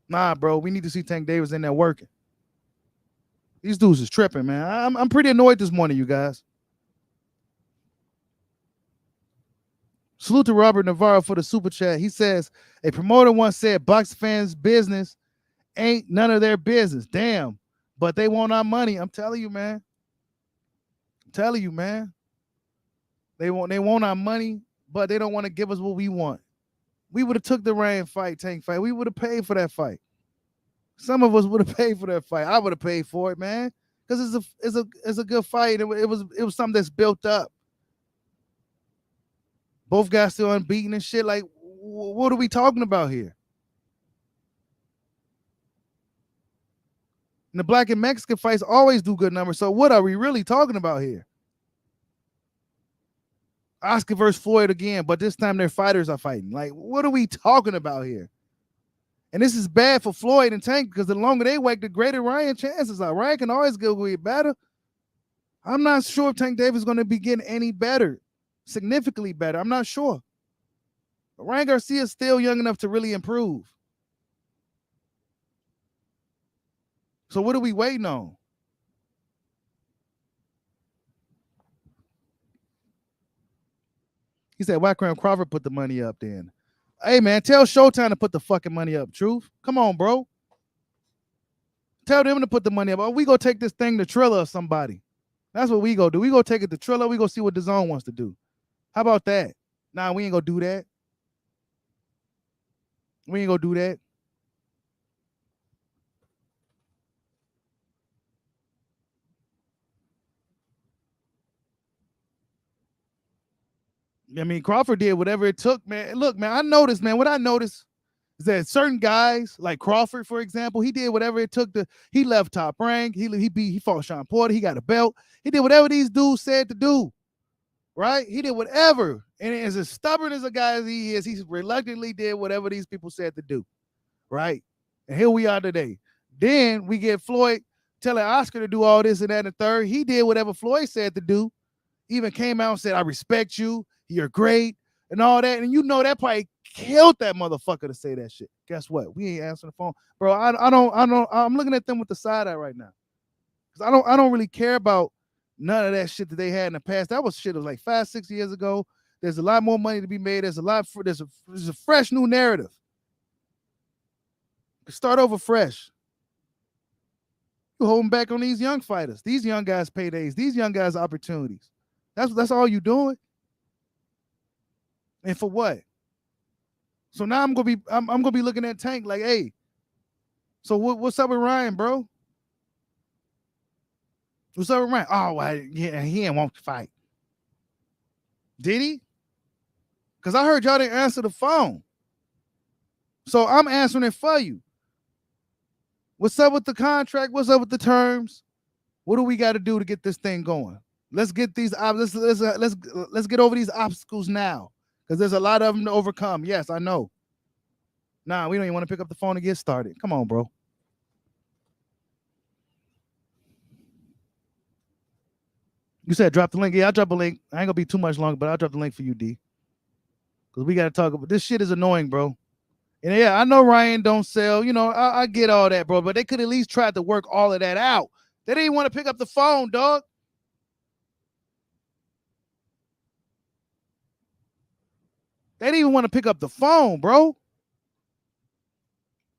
Nah, bro, we need to see Tank Davis in there working. These dudes is tripping, man. I'm pretty annoyed this morning, you guys. Salute to Robert Navarro for the super chat. He says, a promoter once said, box fans' business ain't none of their business. Damn. But they want our money. I'm telling you, man. They want our money, but they don't want to give us what we want. We would have took the Tank fight. We would have paid for that fight. Some of us would have paid for that fight. I would have paid for it, man. Because it's a good fight. It was something that's built up. Both guys still unbeaten and shit. Like, what are we talking about here? And the black and Mexican fights always do good numbers. So what are we really talking about here? Oscar versus Floyd again, but this time their fighters are fighting. Like, what are we talking about here? And this is bad for Floyd and Tank because the longer they wait, the greater Ryan's chances are. Ryan can always go get better. I'm not sure if Tank Davis is going to be getting any better, significantly better. I'm not sure. But Ryan Garcia is still young enough to really improve. So what are we waiting on? He said, why couldn't Crawford put the money up then? Hey man, tell Showtime to put the fucking money up. Truth, come on, bro. Tell them to put the money up. Oh, we go take this thing to Triller or somebody. That's what we go do. We go take it to Triller. We go see what the zone wants to do. How about that? Nah, we ain't gonna do that. We ain't gonna do that. I mean, Crawford did whatever it took, man. Look, man, I noticed, man. What I noticed is that certain guys, like Crawford, for example, he did whatever it took to. He left Top Rank. He fought Sean Porter. He got a belt. He did whatever these dudes said to do. Right? He did whatever. And as stubborn as a guy as he is, he reluctantly did whatever these people said to do. Right? And here we are today. Then we get Floyd telling Oscar to do all this and that and the third. He did whatever Floyd said to do. Even came out and said, I respect you. You're great. And all that. And you know that probably killed that motherfucker to say that shit. Guess what? We ain't answering the phone. Bro, I'm looking at them with the side eye right now. Because I don't really care about none of that shit that they had in the past. That was shit that was like 5-6 years ago. There's a lot more money to be made. There's a fresh new narrative. Start over fresh. You're holding back on these young fighters. These young guys paydays. These young guys opportunities. That's all you doing. And for what? So now I'm gonna be looking at Tank like, hey, so what's up with Ryan, bro? What's up with Ryan? Oh, well, yeah, he didn't want to fight. Did he? Because I heard y'all didn't answer the phone. So I'm answering it for you. What's up with the contract? What's up with the terms? What do we got to do to get this thing going? Let's get these let's get over these obstacles now. Because there's a lot of them to overcome. Yes, I know. Nah, we don't even want to pick up the phone and get started. Come on, bro. You said drop the link. Yeah, I'll drop a link. I ain't gonna be too much longer, but I'll drop the link for you, D. Because we gotta talk about this shit is annoying, bro. And yeah, I know Ryan don't sell. You know, I get all that, bro. But they could at least try to work all of that out. They didn't want to pick up the phone, dog. They didn't even want to pick up the phone, bro.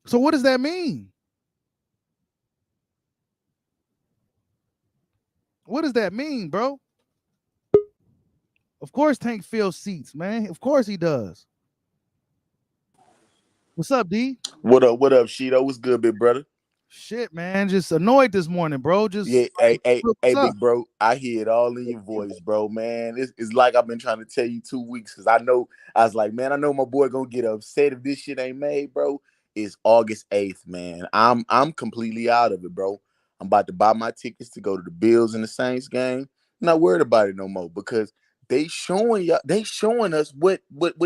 So what does that mean? What does that mean, bro? Of course Tank fills seats, man. Of course he does. What's up, D? What up, Sheeto? What's good, big brother? Shit, man. Just annoyed this morning, bro. Yeah, Just hey, what's up? big bro. I hear it all in your voice, bro, man. It's like I've been trying to tell you 2 weeks because I was like, man, I know my boy gonna get upset if this shit ain't made, bro. It's August 8th, man. I'm completely out of it, bro. I'm about to buy my tickets to go to the Bills and the Saints game. I'm not worried about it no more because they showing us what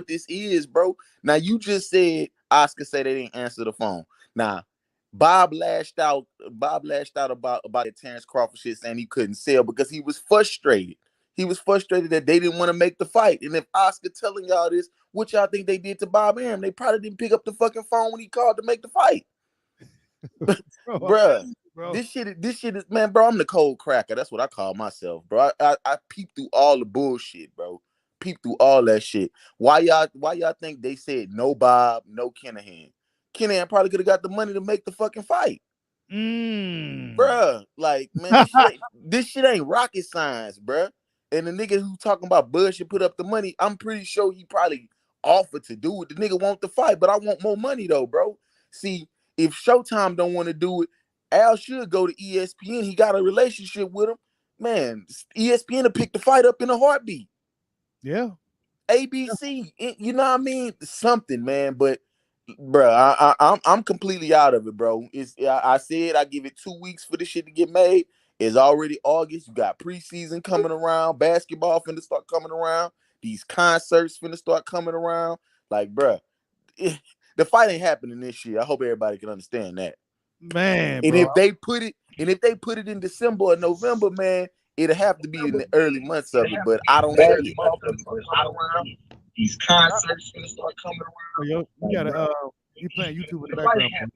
this is, bro. Now you just said Oscar said they didn't answer the phone. Now Bob lashed out about the Terrence Crawford shit, saying he couldn't sell because he was frustrated. He was frustrated that they didn't want to make the fight. And if Oscar telling y'all this, what y'all think they did to Bob Arum? They probably didn't pick up the fucking phone when he called to make the fight. Bruh, bro. this shit is, man, bro, I'm the cold cracker. That's what I call myself, bro. I peep through all the bullshit, bro. Peep through all that shit. Why y'all think they said no Bob, no Kinahan? Kinahan probably could have got the money to make the fucking fight. Bruh, like, man, this shit ain't rocket science, bruh. And the nigga who talking about bullshit put up the money, I'm pretty sure he probably offered to do it. The nigga want the fight, but I want more money though, bro. See, if Showtime don't want to do it, Al should go to ESPN. He got a relationship with him. Man, ESPN to pick the fight up in a heartbeat. Yeah. ABC, you know what I mean? Something, man. But bro, I'm completely out of it, bro. I said I give it 2 weeks for this shit to get made. It's already August. You got preseason coming around. Basketball finna start coming around. These concerts finna start coming around. Like, bro, the fight ain't happening this year. I hope everybody can understand that. Man, And bro. if they put it in December or November, man, it'll have to be in the early months of it. But I don't see it. These concerts finna start coming around. Oh, yo, you gotta you playing YouTube in the background.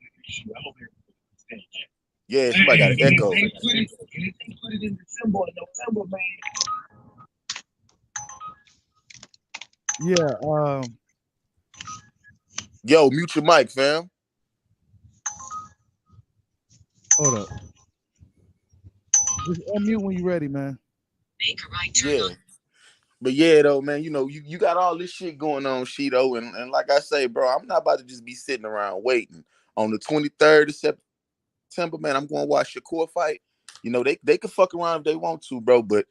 Yeah, somebody got an echo. They put it in December or November, man. Yeah, Yo, mute your mic, fam. Hold up. Just unmute when you're ready, man. Make a right turn Yeah. on. But yeah, though, man, you got all this shit going on, Sheeto. And like I say, bro, I'm not about to just be sitting around waiting. On the 23rd of September, man, I'm going to watch Shakur fight. They could fuck around if they want to, bro. But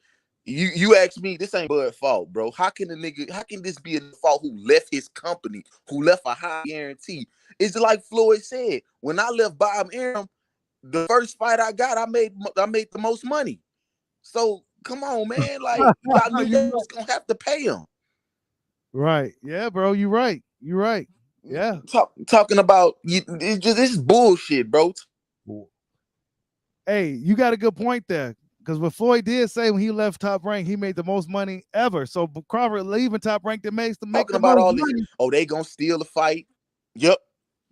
you ask me, this ain't Bud's fault, bro. How can this be a fault who left his company, who left a high guarantee? It's like Floyd said, when I left Bob Arum, the first fight I got, I made the most money. So come on, man. Like, y'all knew y'all was gonna have to pay him. Right. Yeah, bro. You're right. You're right. Yeah. Talking about it's bullshit, bro. Hey, you got a good point there. Because what Floyd did say when he left Top Rank, he made the most money ever. So Crawford leaving Top Rank that makes make Talking the about most all money. this. Oh, they gonna steal the fight. Yep.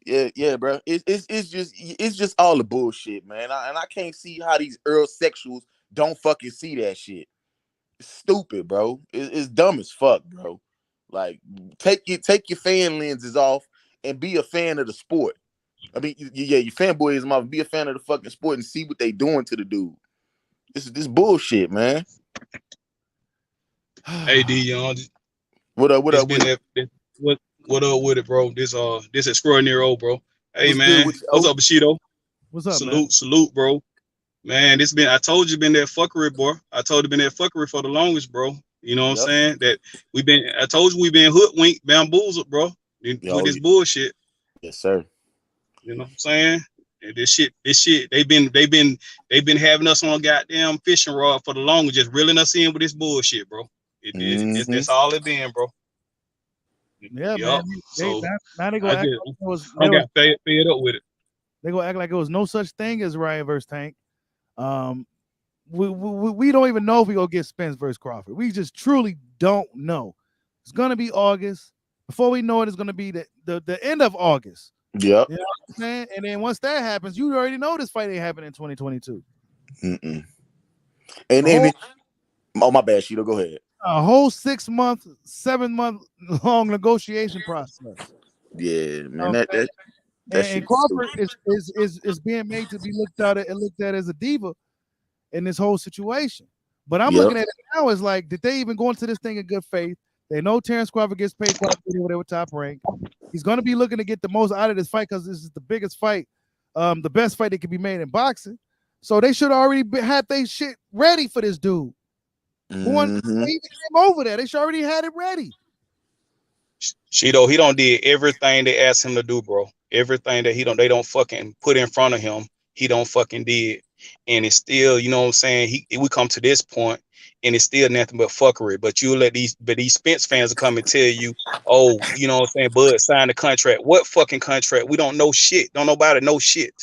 Yeah, bro. It's just all the bullshit, man. And I can't see how these Earl sexuals don't fucking see that shit. It's stupid, bro. It's dumb as fuck, bro. Like, take your fan lenses off and be a fan of the sport. I mean, yeah, your fanboyism off. Be a fan of the fucking sport and see what they doing to the dude. This bullshit, man. Hey, D Young, What up? What it's up been with it? that what up with it, bro? This extraordinary old bro. Hey What's good man, with you? what's up, Bushido? What's up, man? Salute, bro. Man, I told you been that fuckery, boy. I told you been that fuckery for the longest, bro. You know what I'm Yep. saying? I told you we been hoodwinked, bamboozled, bro, with this bullshit. Yes, sir. You know what I'm saying? And this shit, they've been having us on a goddamn fishing rod for the longest, just reeling us in with this bullshit, bro. That's all it been, bro. Yeah, Yep. man. So Now they go I act just like it was, I got fed up with it. they go act like it was no such thing as Ryan versus Tank. We don't even know if we go get Spence versus Crawford. We just truly don't know. It's gonna be August. Before we know it, it's gonna be the end of August. Yep. You know what I'm saying? And then once that happens, you already know this fight ain't happening in 2022. Mm-mm. And oh, my bad, Sheeto. Go ahead. A whole 6 month, 7 month long negotiation process. Yeah, man. You know That and shit. Crawford is being made to be looked at as a diva in this whole situation. But I'm looking at it now as like, did they even go into this thing in good faith? They know Terrence Crawford gets paid quite a bit over there with Top Rank. He's going to be looking to get the most out of this fight because this is the biggest fight, the best fight that can be made in boxing. So they should already had their shit ready for this dude. Going even came over there, they should already had it ready. Shido, he don't did everything they asked him to do, bro. Everything that they don't fucking put in front of him, he don't fucking did. And it's still, you know what I'm saying? We come to this point and it's still nothing but fuckery. But you let these Spence fans come and tell you, oh, you know what I'm saying, Bud signed the contract. What fucking contract? We don't know shit. Don't nobody know shit.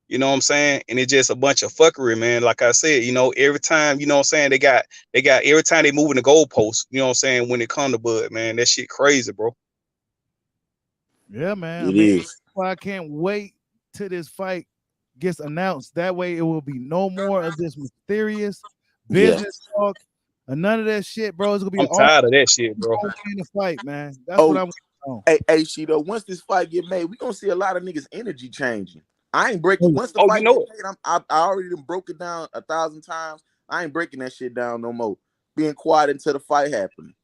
You know what I'm saying? And it's just a bunch of fuckery, man. Like I said, every time, you know what I'm saying, they got every time they moving the goalposts, you know what I'm saying, when it come to Bud, man, that shit crazy, bro. Yeah, man. It is. That's why I can't wait till this fight gets announced. That way it will be no more of this mysterious business talk and none of that shit, bro. It's gonna be I'm tired of that shit, bro. In the fight, man. That's what I'm on. Hey, Sheeto, once this fight get made, we gonna see a lot of niggas' energy changing. I ain't breaking once the fight get made. I already done broke it down 1,000 times. I ain't breaking that shit down no more. Being quiet until the fight happening.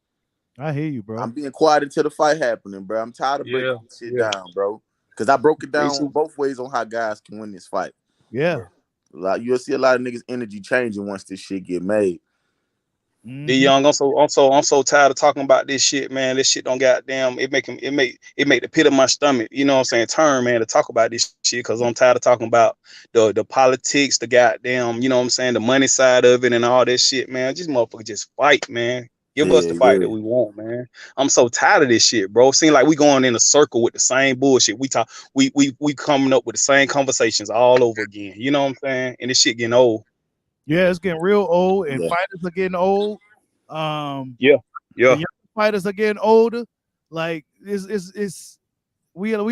I hear you, bro. I'm being quiet until the fight happening, bro. I'm tired of breaking this shit down, bro. Because I broke it down both ways on how guys can win this fight. Yeah. You'll see a lot of niggas' energy changing once this shit get made. The young, I'm so tired of talking about this shit, man. This shit don't goddamn. It make the pit of my stomach, you know what I'm saying, turn, man, to talk about this shit, because I'm tired of talking about the politics, the goddamn, you know what I'm saying, the money side of it and all that shit, man. Just motherfucker, just fight, man. Give us the fight that we want, man. I'm so tired of this shit, bro. Seem like we going in a circle with the same bullshit. We coming up with the same conversations all over again. You know what I'm saying? And this shit getting old. Yeah, it's getting real old, and fighters are getting old. The young fighters are getting older. Like we at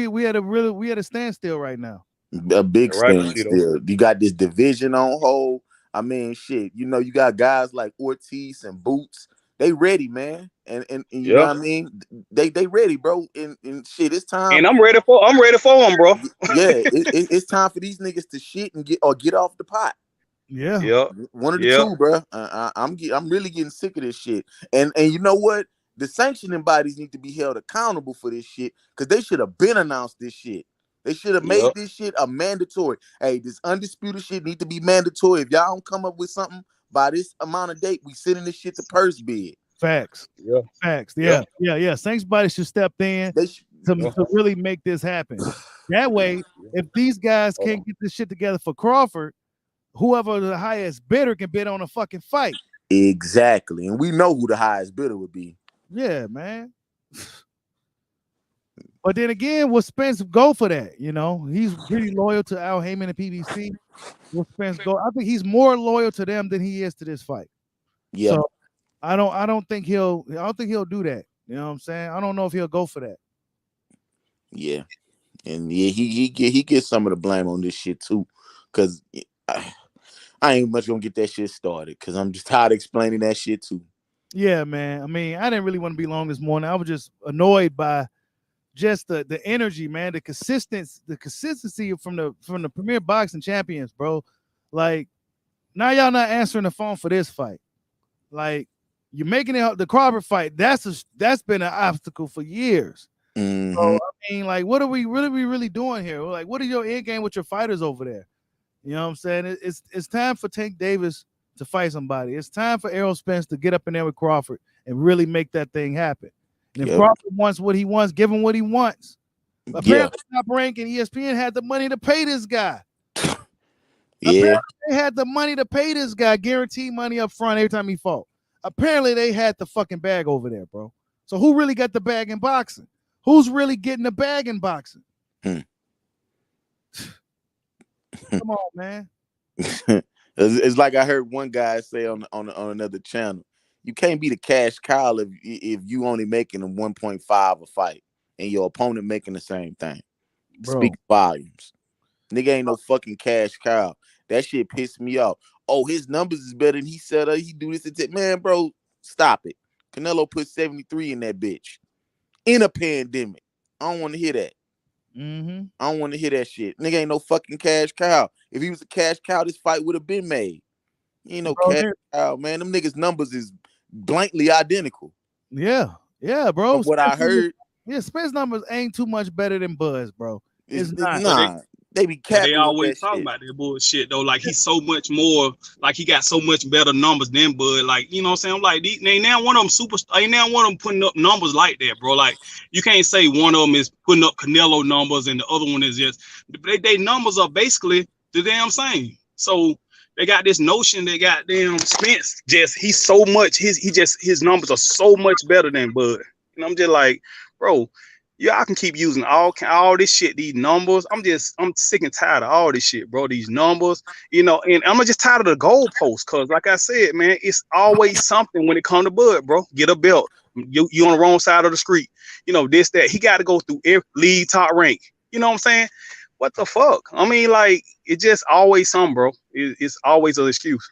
a standstill right now. A big standstill. You got this division on hold. I mean, shit. You got guys like Ortiz and Boots. They ready, man. and you know what I mean. They ready, bro. And shit, it's time. And I'm ready for them, bro. Yeah, it's time for these niggas to shit and get off the pot. Yeah. Yep. One of the two, bro. I'm really getting sick of this shit. And you know what? The sanctioning bodies need to be held accountable for this shit because they should have been announced this shit. They should have made this shit a mandatory. Hey, this undisputed shit need to be mandatory. If y'all don't come up with something by this amount of date, we sending this shit to purse bid. Facts. Yeah. Facts. Yeah. Saints body should step in to really make this happen. That way, if these guys can't get this shit together for Crawford, whoever the highest bidder can bid on a fucking fight. Exactly. And we know who the highest bidder would be. Yeah, man. But then again, will Spence go for that? You know, he's pretty loyal to Al Heyman and PBC. Will Spence go? I think he's more loyal to them than he is to this fight. Yeah. So I don't think he'll do that. You know what I'm saying? I don't know if he'll go for that. Yeah. And yeah, he gets some of the blame on this shit too. Cause I ain't much gonna get that shit started because I'm just tired of explaining that shit too. Yeah, man. I mean, I didn't really want to be long this morning. I was just annoyed by just the energy, man, the consistency from the Premier Boxing Champions, bro. Like, now y'all not answering the phone for this fight. Like, you're making it the Crawford fight. That's been an obstacle for years. Mm-hmm. So I mean, like, what are we really doing here? Like, what is your end game with your fighters over there? You know what I'm saying? It's time for Tank Davis to fight somebody. It's time for Errol Spence to get up in there with Crawford and really make that thing happen. And if Crawford wants what he wants, give him what he wants. But apparently, Top Rank and ESPN had the money to pay this guy. Apparently, they had the money to pay this guy, guaranteed money up front every time he fought. Apparently, they had the fucking bag over there, bro. So who really got the bag in boxing? Who's really getting the bag in boxing? Come on, man. It's like I heard one guy say on another channel, you can't be the cash cow if you only making a 1.5 a fight and your opponent making the same thing. Bro. Speak volumes. Nigga ain't no fucking cash cow. That shit pissed me off. Oh, his numbers is better than he said. He do this and that. Man, bro, stop it. Canelo put 73 in that bitch in a pandemic. I don't want to hear that. I don't want to hear that shit. Nigga ain't no fucking cash cow. If he was a cash cow, this fight would have been made. He ain't no cash cow, man. Them niggas' numbers is blankly identical. Yeah, bro. From what I heard. Spence numbers ain't too much better than Buzz, bro. It's not. Nah. They be capping. They always talk about that bullshit though. Like he's so much more. Like he got so much better numbers than Bud. Like you know what I'm saying. I'm like, ain't now one of them ain't now one of them putting up numbers like that, bro. Like you can't say one of them is putting up Canelo numbers and the other one is just. They numbers are basically the damn same. So they got this notion that goddamn Spence he's so much his numbers are so much better than Bud. And I'm just like, bro. Yeah, I can keep using all this shit, these numbers. I'm sick and tired of all this shit, bro. These numbers, you know, and I'm just tired of the goalposts, cause like I said, man, it's always something when it comes to Bud, bro. Get a belt. You on the wrong side of the street. You know, this, that. He got to go through every lead top rank. You know what I'm saying? What the fuck? I mean, like, it's just always something, bro. It's always an excuse.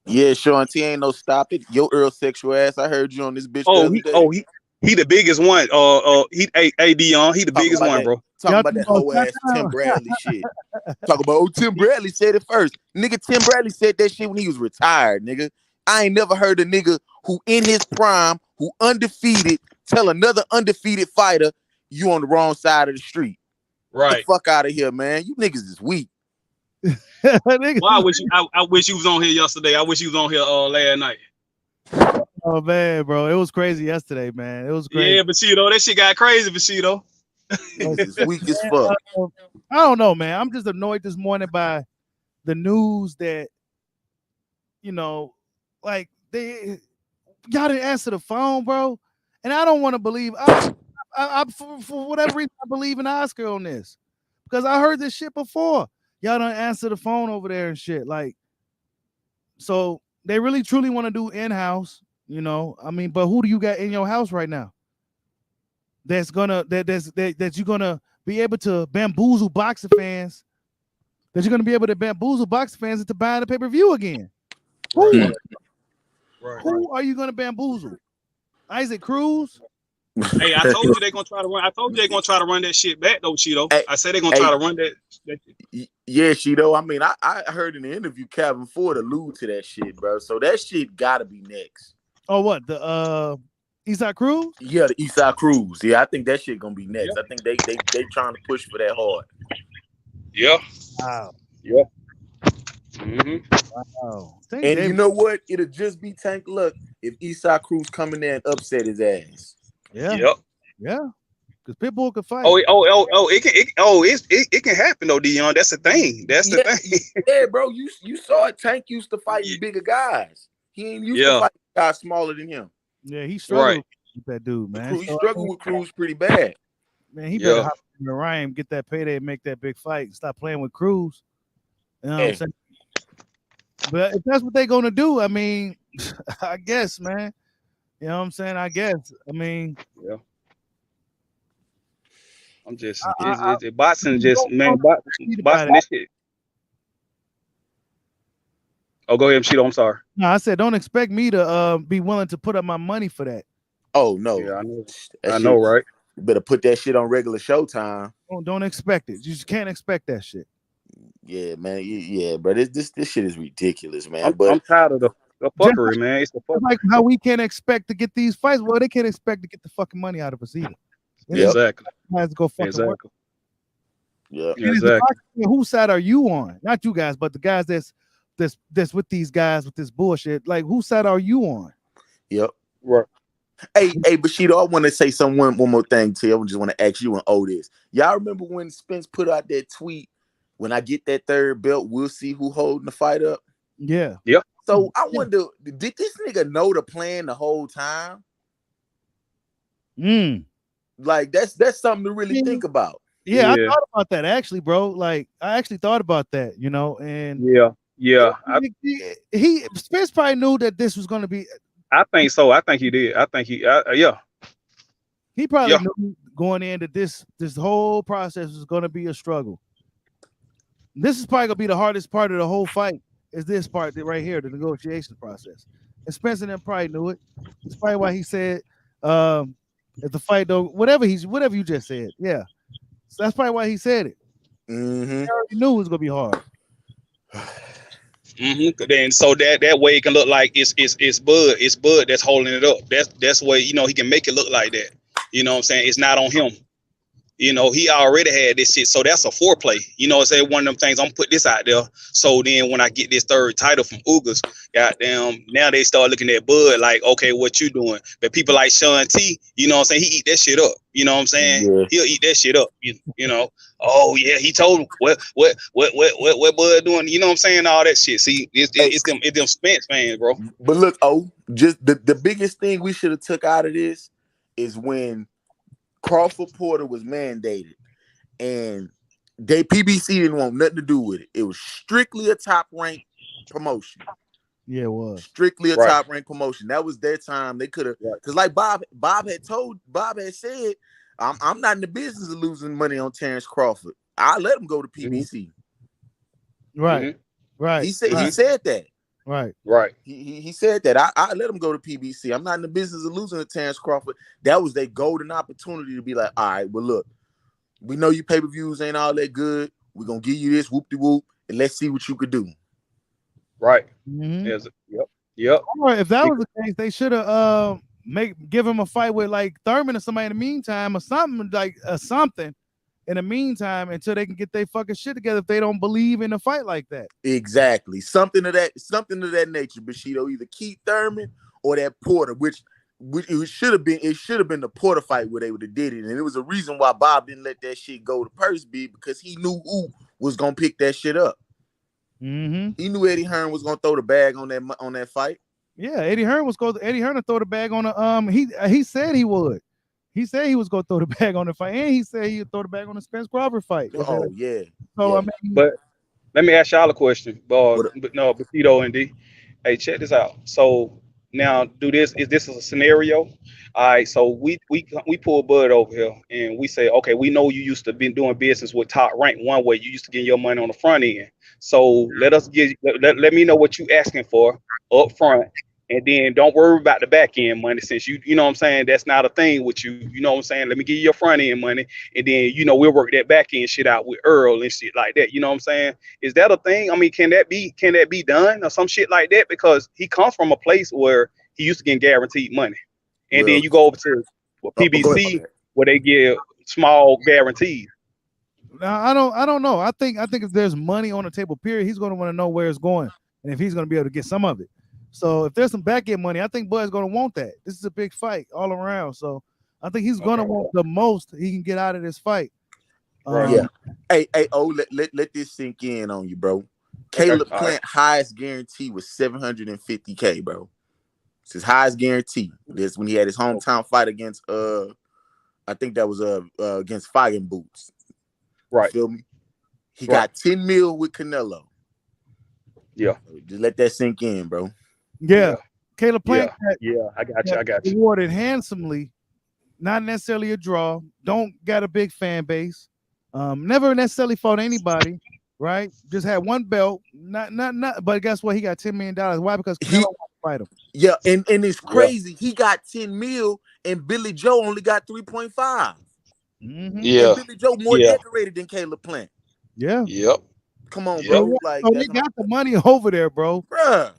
Yeah, Sean T ain't no stop it. Your Earl sexual ass. I heard you on this bitch the other day. He the biggest one. Dion. He the biggest one, bro. Talking about that whole ass Tim Bradley shit. Talk about Tim Bradley said it first. Nigga, Tim Bradley said that shit when he was retired, nigga. I ain't never heard a nigga who in his prime, who undefeated, tell another undefeated fighter you on the wrong side of the street. Right. Get the fuck out of here, man. You niggas is weak. Well, I wish you was on here yesterday. I wish you was on here last night. Oh man, bro, it was crazy yesterday, man. It was crazy. Yeah, Bushido, that shit got crazy, Bushido. It's weak as fuck. I don't know, man. I'm just annoyed this morning by the news that, you know, like y'all didn't answer the phone, bro. And I don't want to believe. I for whatever reason, I believe in Oscar on this because I heard this shit before. Y'all don't answer the phone over there and shit. Like, so they really truly want to do in-house. You know, I mean, but who do you got in your house right now? That you're gonna be able to bamboozle boxing fans. That you're gonna be able to bamboozle boxing fans into buying the pay-per-view again. Who? Who are you gonna bamboozle? Isaac Cruz. Hey, I told you they're gonna try to run. I told you they're gonna try to run that shit back though, Cheeto. Hey, I said they're gonna try to run that. Yeah, Shido. I mean, I heard in the interview Calvin Ford allude to that shit, bro. So that shit gotta be next. Oh, what the Isaac Cruz? Yeah, the Eastside Cruise. Yeah, I think that shit gonna be next. Yeah. I think they trying to push for that hard. Yeah. Wow. Yeah. Mm-hmm. Wow. And you know what? It'll just be Tank luck if Eastside Cruz come in there and upset his ass. Yeah. Yep. Yeah. Because Pitbull could fight. It can happen though, Dion. That's the thing. That's the thing. Yeah, bro. You saw it. Tank used to fight bigger guys. He ain't used to fight guys smaller than him. Yeah, he struggled with that dude, man. He struggled with Cruz pretty bad. Man, he better hop in the Ryan, get that payday, and make that big fight, and stop playing with Cruz. You know what I'm saying? But if that's what they're gonna do, I mean, I guess, man. You know what I'm saying? I guess. I mean, yeah. I'm just boxing just man, boxing this shit. Oh, go ahead, Cheeto. I'm sorry. No, I said don't expect me to be willing to put up my money for that. Oh no, yeah, I know, right? You better put that shit on regular Showtime. Don't expect it. You just can't expect that shit. Yeah, man. Yeah, but this shit is ridiculous, man. I'm tired of the fuckery, man. It's the fuckery. Like how we can't expect to get these fights. Well, they can't expect to get the fucking money out of us either. Exactly. Has to go fucking work. Yeah. Exactly. Whose side are you on? Not you guys, but the guys that's with these guys with this bullshit. Like, whose side are you on? Yep. Right. Hey, Bushido, I want to say one more thing to you. I just want to ask you and Otis. Y'all remember when Spence put out that tweet? When I get that third belt, we'll see who holding the fight up. Yeah. Yep. So I wonder, did this nigga know the plan the whole time? Like that's something to really think about. Yeah, I thought about that actually, bro. Like I actually thought about that, you know, and yeah. He Spence probably knew that this was going to be. I think so. I think he did. I think he He probably knew going in that this whole process was going to be a struggle. This is probably going to be the hardest part of the whole fight. Is this part right here, the negotiation process? And Spence and them probably knew it. It's probably why he said, "If the fight don't, whatever you just said, yeah." So that's probably why he said it. Mm-hmm. He already knew it was gonna be hard. Then so that way it can look like it's Bud that's holding it up. That's way he can make it look like that. You know what I'm saying? It's not on him. He already had this shit, so that's a foreplay. Say one of them things. I'm gonna put this out there. So then when I get this third title from Ugas, goddamn, now they start looking at Bud like, okay, what you doing? But people like Sean T, you know what I'm saying? He eat that shit up. You know what I'm saying? Yeah. He'll eat that shit up. You know. Oh yeah, he told him what Bud doing. You know what I'm saying? All that shit. See, it's them Spence fans, bro. But look, just the biggest thing we should have took out of this is when Crawford Porter was mandated, and PBC didn't want nothing to do with it. It was strictly a top ranked promotion. Yeah, it was strictly a top ranked promotion. That was their time. They could have, because like Bob had said, I'm not in the business of losing money on Terrence Crawford. I let him go to PBC. Right. He said that. Right. He said that. I let him go to PBC. I'm not in the business of losing to Terrence Crawford. That was their golden opportunity to be like, all right, well, look, we know you pay-per-views ain't all that good. We're gonna give you this whoop-de-whoop, and let's see what you could do. Right. Mm-hmm. Yep. All right, if that was the case, they should have give him a fight with like Thurman or somebody in the meantime, or something like something in the meantime until they can get their fucking shit together if they don't believe in a fight like that. Exactly. Something of that nature, Bushido. Either Keith Thurman or that Porter, which it should have been the Porter fight where they would have did it. And it was a reason why Bob didn't let that shit go to Purse Bid, because he knew who was gonna pick that shit up. Mm-hmm. He knew Eddie Hearn was gonna throw the bag on that fight. Yeah, Eddie Hearn to throw the bag on the he said he would. He said he was gonna throw the bag on the fight, and he said he'd throw the bag on the Spence Crawford fight. Oh yeah. So yeah. I mean, but let me ask y'all a question. Bushido and D. Hey, check this out. So now is this a scenario? All right, so we pull Bud over here and we say, okay, we know you used to be doing business with Top Rank one way. You used to get your money on the front end. So let me know what you asking for up front, and then don't worry about the back end money since you know what I'm saying, that's not a thing with you. You know what I'm saying? Let me give you your front end money, and then we'll work that back end shit out with Earl and shit like that. You know what I'm saying? Is that a thing? I mean, can that be done or some shit like that? Because he comes from a place where he used to get guaranteed money, and Well, then you go over to go ahead, my PBC bad. where they give small guarantees. Now I don't know. I think if there's money on the table, period, he's going to want to know where it's going and if he's going to be able to get some of it. So if there's some back end money, I think Bud's going to want that. This is a big fight all around. So I think he's going to want the most he can get out of this fight. Right. Yeah. Hey, let this sink in on you, bro. Caleb Plant highest guarantee was $750K, bro. It's his highest guarantee. This when he had his hometown fight against I think that was against Fire Boots. Right. You feel me? He got 10 mil with Canelo. Yeah. Just let that sink in, bro. Yeah. Caleb Plant I got you. rewarded handsomely, not necessarily a draw. Don't got a big fan base. Never necessarily fought anybody, right? Just had one belt. Not. But guess what? He got $10 million. Why? Because Canelo wanted to fight him. Yeah, and it's crazy. He got 10 mil, and Billy Joe only got 3.5. Mm-hmm. Yeah. And Billy Joe more decorated than Caleb Plant. Yeah. Yep. Come on, bro. Like, so they got the money over there, bro. Bruh.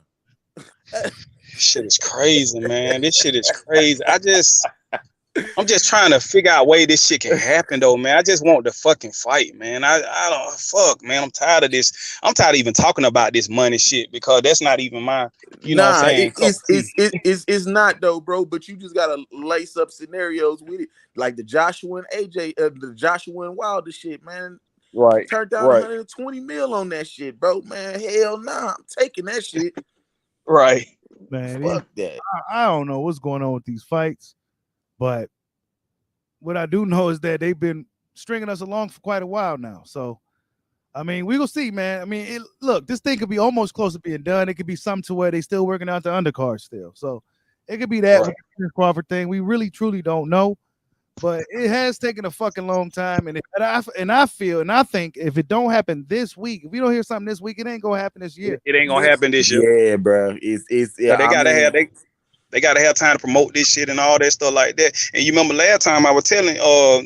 Shit is crazy, man. This shit is crazy. I'm just trying to figure out a way this shit can happen, though, man. I just want the fucking fight, man. I don't fuck, man. I'm tired of this. I'm tired of even talking about this money shit because that's not even my, you know what I'm saying? It's not though, bro. But you just gotta lace up scenarios with it, like the Joshua and AJ, the Joshua and Wilder shit, man. Right. Turned down 120 mil on that shit, bro. Man, hell nah, I'm taking that shit. Right. Man, fuck that. I don't know what's going on with these fights, but what I do know is that they've been stringing us along for quite a while now. So, I mean, we will see, man. I mean, look, this thing could be almost close to being done. It could be something to where they still working out the undercard still. So, it could be that with the Crawford thing. We really, truly don't know. But it has taken a fucking long time, and I feel and I think if it don't happen this week, if we don't hear something this week, it ain't gonna happen this year. It ain't gonna happen this year. Yeah, bro. It's they gotta have time to promote this shit and all that stuff like that. And you remember last time I was telling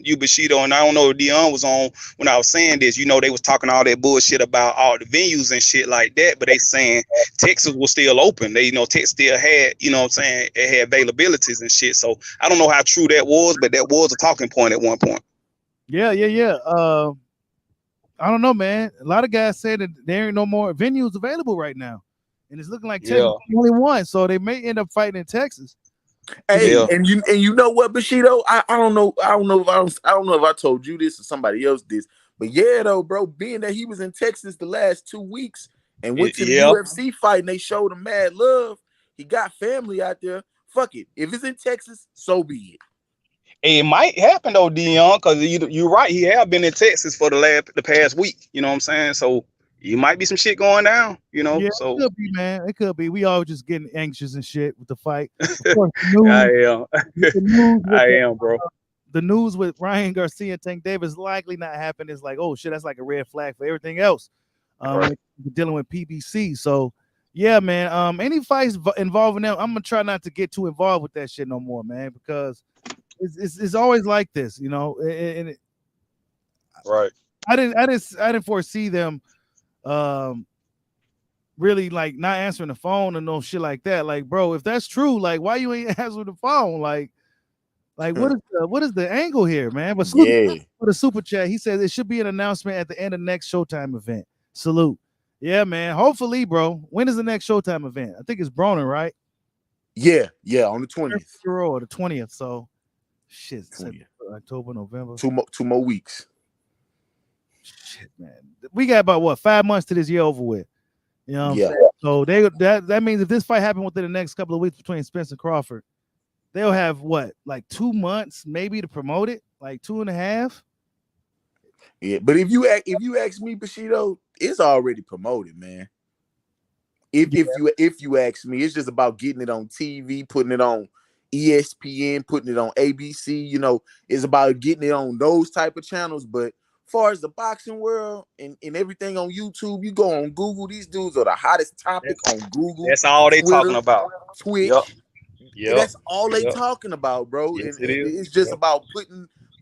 you Bushido, and I don't know if Dion was on when I was saying this, you know, they was talking all that bullshit about all the venues and shit like that, but they saying Texas was still open. They, you know, Texas still had, you know what I'm saying, it had availabilities and shit. So I don't know how true that was, but that was a talking point at one point. Yeah. I don't know, man. A lot of guys say that there ain't no more venues available right now. And it's looking like Texas only one, so they may end up fighting in Texas. Hey, and you know what, Bushido? I don't know if I told you this or somebody else this, but yeah, though, bro, being that he was in Texas the last 2 weeks and went to the UFC fight and they showed him mad love, he got family out there. Fuck it, if it's in Texas, so be it. It might happen though, Dion, because you're right. He have been in Texas for the past week. You know what I'm saying? So. You might be some shit going down, you know. Yeah, so it could be, man. It could be. We all just getting anxious and shit with the fight. Of course, I am, bro. The news with Ryan Garcia and Tank Davis likely not happening. It's like, oh shit, that's like a red flag for everything else. Dealing with PBC. So yeah, man. Any fights involving them, I'm gonna try not to get too involved with that shit no more, man, because it's always like this, you know. I didn't foresee them. Really like not answering the phone and no shit like that. Like, bro, if that's true, like, why you ain't answering the phone? Like what is the angle here, man? But for the super chat, he says it should be an announcement at the end of next Showtime event. Salute. Yeah, man. Hopefully, bro. When is the next Showtime event? I think it's Broner, right? Yeah, on the 20th. Or the 20th. So shit. 20th. October, November. 2 more weeks. Shit, man. We got about 5 months to this year over with. You know what I'm saying? So that means if this fight happened within the next couple of weeks between Spence and Crawford, they'll have like 2 months maybe to promote it, like 2.5. Yeah, but if you ask me, Bushido, it's already promoted, man. If you ask me, it's just about getting it on TV, putting it on ESPN, putting it on ABC. You know, it's about getting it on those type of channels, but far as the boxing world and everything on YouTube, you go on Google, these dudes are the hottest topic on Google, That's all they Twitter, talking about. Yep. Twitch. Yep. That's all they Yep. talking about, bro. Yes, And it is. it's just Yep. about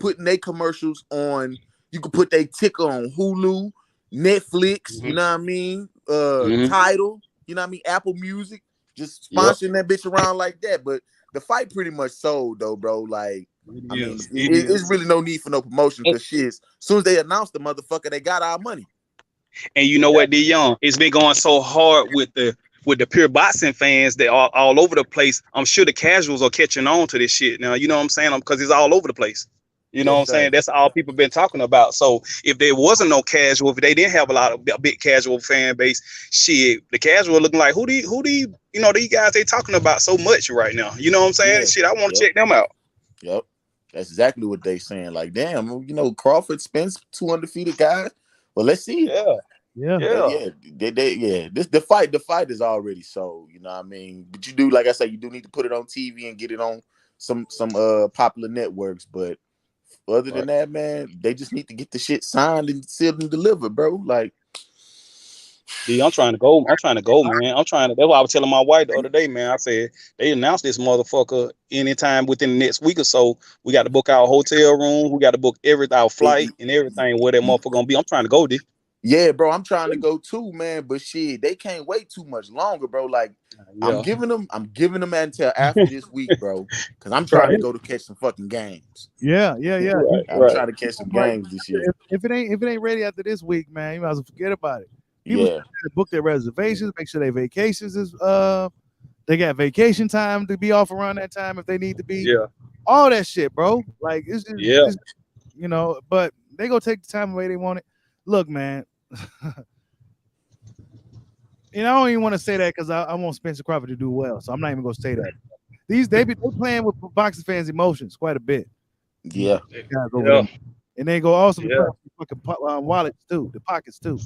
putting their commercials on. You can put their ticker on Hulu, Netflix, you know what I mean? Tidal, you know what I mean? Apple Music, just sponsoring that bitch around like that. But the fight pretty much sold though, bro. Like, I mean, it's really no need for no promotion because shit, as soon as they announced the motherfucker, they got our money. And you know what, D Young, it's been going so hard with the pure boxing fans that are all over the place. I'm sure the casuals are catching on to this shit now. You know what I'm saying? Because it's all over the place. You know what I'm saying? That's all people been talking about. So if there wasn't no casual, if they didn't have a big casual fan base, shit, the casual looking like who these guys they talking about so much right now. You know what I'm saying? Yeah. Shit, I want to check them out. Yep. That's exactly what they saying. Like, damn, Crawford, Spence, 2 undefeated guys. Well, let's see. Yeah. The fight is already sold. You know what I mean? But you do, like I said, you do need to put it on TV and get it on some popular networks. But other than that, man, they just need to get the shit signed and sealed and delivered, bro. Like, D, I'm trying to go, man. That's why I was telling my wife the other day, man. I said they announced this motherfucker anytime within the next week or so. We got to book our hotel room. We got to book our flight and everything where that motherfucker gonna be. I'm trying to go, D. Yeah, bro, I'm trying to go too, man. But shit, they can't wait too much longer, bro. Like, I'm giving them until after this week, bro. Because I'm trying to go to catch some fucking games. Yeah. I'm trying to catch some games this year. If it ain't ready after this week, man, you might as well forget about it. People book their reservations, make sure their vacations is they got vacation time to be off around that time if they need to be. Yeah. All that shit, bro. Like it's just it's, but they go take the time the way they want it. Look, man. I don't even want to say that because I want Spencer Crawford to do well, so I'm not even gonna say that. They playing with boxing fans' emotions quite a bit. Yeah. And they go also fucking wallets too, the pockets too.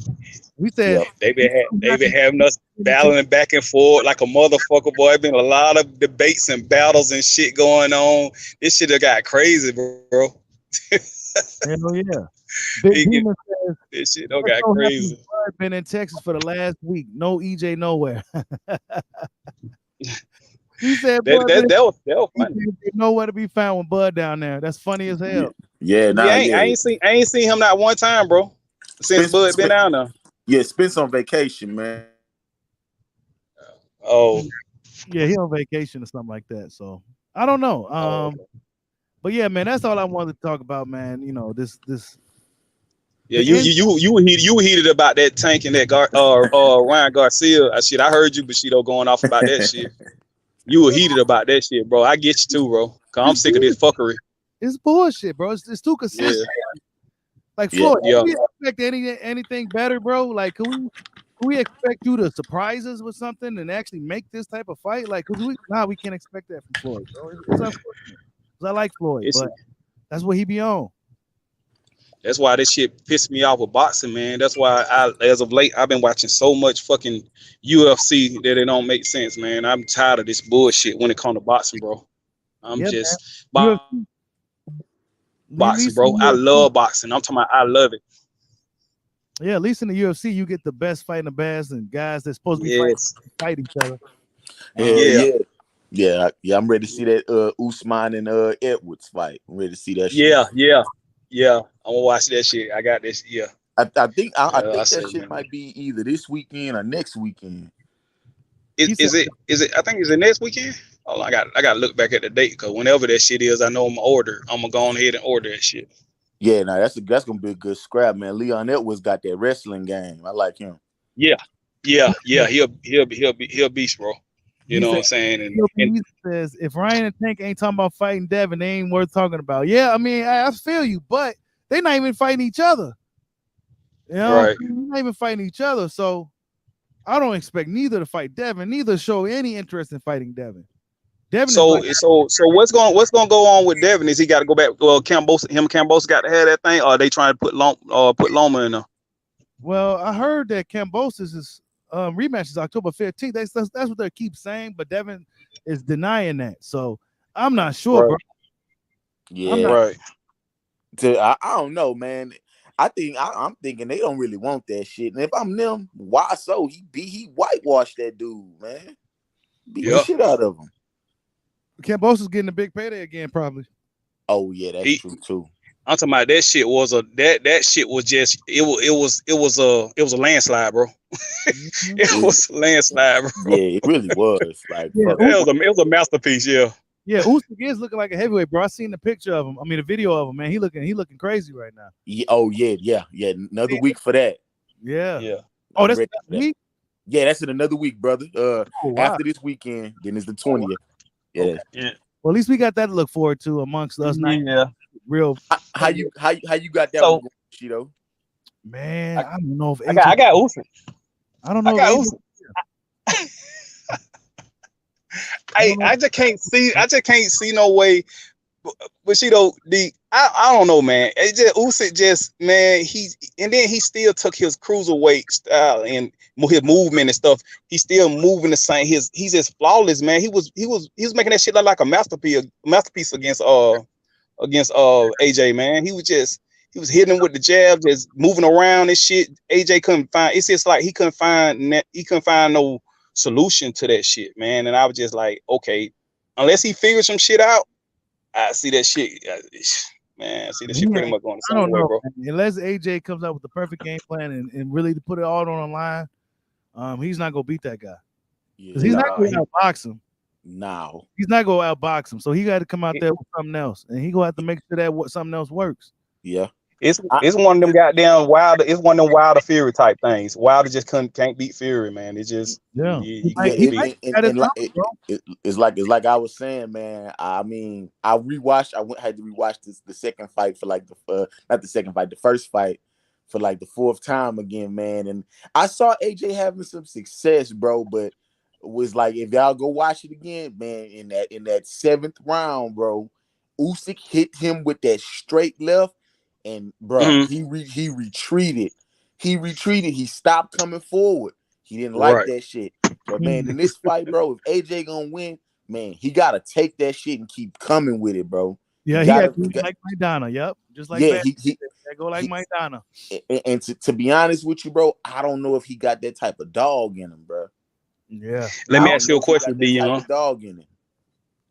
We said they been having us battling back and forth like a motherfucker, boy. Been a lot of debates and battles and shit going on. This shit have got crazy, bro. Hell yeah. This shit don't got crazy. Been in Texas for the last week. No EJ nowhere. He said, that was funny. Nowhere to be found with Bud down there. That's funny as hell. Yeah, I ain't seen him not one time, bro. Since Bud been down there. Yeah, Spence on vacation, man. Oh. Yeah, he on vacation or something like that. So I don't know. But yeah, man, that's all I wanted to talk about, man. This. Yeah, you were heated about that Tank and that Ryan Garcia. Shit, I heard you, Bushido, going off about that shit. You were heated about that shit, bro. I get you too, bro. Cause I'm sick of this fuckery. It's bullshit, bro. It's too consistent. Yeah. Like Floyd, can we expect anything better, bro? Like, can we expect you to surprise us with something and actually make this type of fight? Like, we can't expect that from Floyd, bro. It's unfortunate. I like Floyd, but that's what he be on. That's why this shit pissed me off with boxing, man. That's why as of late, I've been watching so much fucking UFC that it don't make sense, man. I'm tired of this bullshit when it comes to boxing, bro. I'm just boxing, bro. I love boxing. I'm talking about I love it. Yeah, at least in the UFC, you get the best fighting the best and guys that's supposed to be fight each other. Yeah. I'm ready to see that Usman and Edwards fight. I'm ready to see that shit. Yeah. I'm gonna watch that shit. I got this. Yeah. I think that shit might be either this weekend or next weekend. Is it? I think it's the next weekend. Oh, I got to look back at the date because whenever that shit is, I know I'm gonna go on ahead and order that shit. Yeah, that's gonna be a good scrap, man. Leon Edwards got that wrestling game. I like him. Yeah. He'll beast, bro. You know what I'm saying? And he says if Ryan and Tank ain't talking about fighting Devin, they ain't worth talking about. Yeah, I mean, I feel you, but they're not even fighting each other. You know, right? They're not even fighting each other. So I don't expect neither to fight Devin, neither show any interest in fighting Devin. So what's going go on with Devin? Is he got to go back? Well, Cambosa got to have that thing, or are they trying to put Loma in there? Well, I heard that Cambosa's rematch is October 15th. That's what they keep saying, but Devin is denying that. So I'm not sure, bro. Yeah, right. I don't know, man. I'm thinking they don't really want that shit. And if I'm them, why so? He whitewashed that dude, man. Beat the Yeah. shit out of him. Cambosa's getting a big payday again, probably. Oh yeah, that's He, true too. I'm talking about that shit was that shit was just it was a landslide, bro. Mhm. It It, was a landslide, bro. yeah, it really was. Like Yeah, fucking. It was a masterpiece, yeah. Yeah, Usyk is looking like a heavyweight, bro. I seen the picture of him. I mean, the video of him, man. He looking crazy right now. Yeah, oh yeah. Another week for that. Yeah. Yeah. Oh, I'm that's ready that for that. week. Yeah, that's in another week, brother. Oh, wow. After this weekend, then it's the 20th. Yeah. Okay. Yeah. Well, at least we got that to look forward to amongst us. Not Yeah. real, How you got that one So going, Cheeto? man. I don't know if I got Usyk. I don't I know. got If Usyk. I don't know. I just can't see no way. But you know, I don't know, man. It just Usyk just, man, he still took his cruiserweight style and his movement and stuff. He's still moving the same. He's just flawless, man. He was making that shit look like a masterpiece against AJ, man. He was hitting him with the jab, just moving around and shit. AJ couldn't find. It's just like he couldn't find no solution to that shit, man. And I was just like, okay, unless he figures some shit out, I see that shit, man. I see that shit pretty much going the I same don't way, know. bro. Man. Unless AJ comes out with the perfect game plan and really to put it all on the line, he's not gonna beat that guy because he's Yeah. not going to outbox him. No. He's not going to outbox him. So he got to come out there with something else, and he gonna have to make sure that something else works. Yeah. It's one of them goddamn Wilder. It's one of them Wilder Fury type things. Wilder just can't beat Fury, man. It's just Yeah, you Yeah, can't beat. it's like I was saying, man. I mean, I had to rewatch the second fight for like not the second fight, the first fight for like the fourth time again, man. And I saw AJ having some success, bro. But it was like, if y'all go watch it again, man, in that seventh round, bro, Usyk hit him with that straight left, and bro, he retreated. He retreated. He stopped coming forward. He didn't like that shit. But man, in this fight, bro, if AJ gonna win, man, he gotta take that shit and keep coming with it, bro. Yeah, he had to like Maidana. Yep, just like yeah, go like Maidana. And to be honest with you, bro, I don't know if he got that type of dog in him, bro. Yeah. Let me ask you a question, Dion. Dog in him.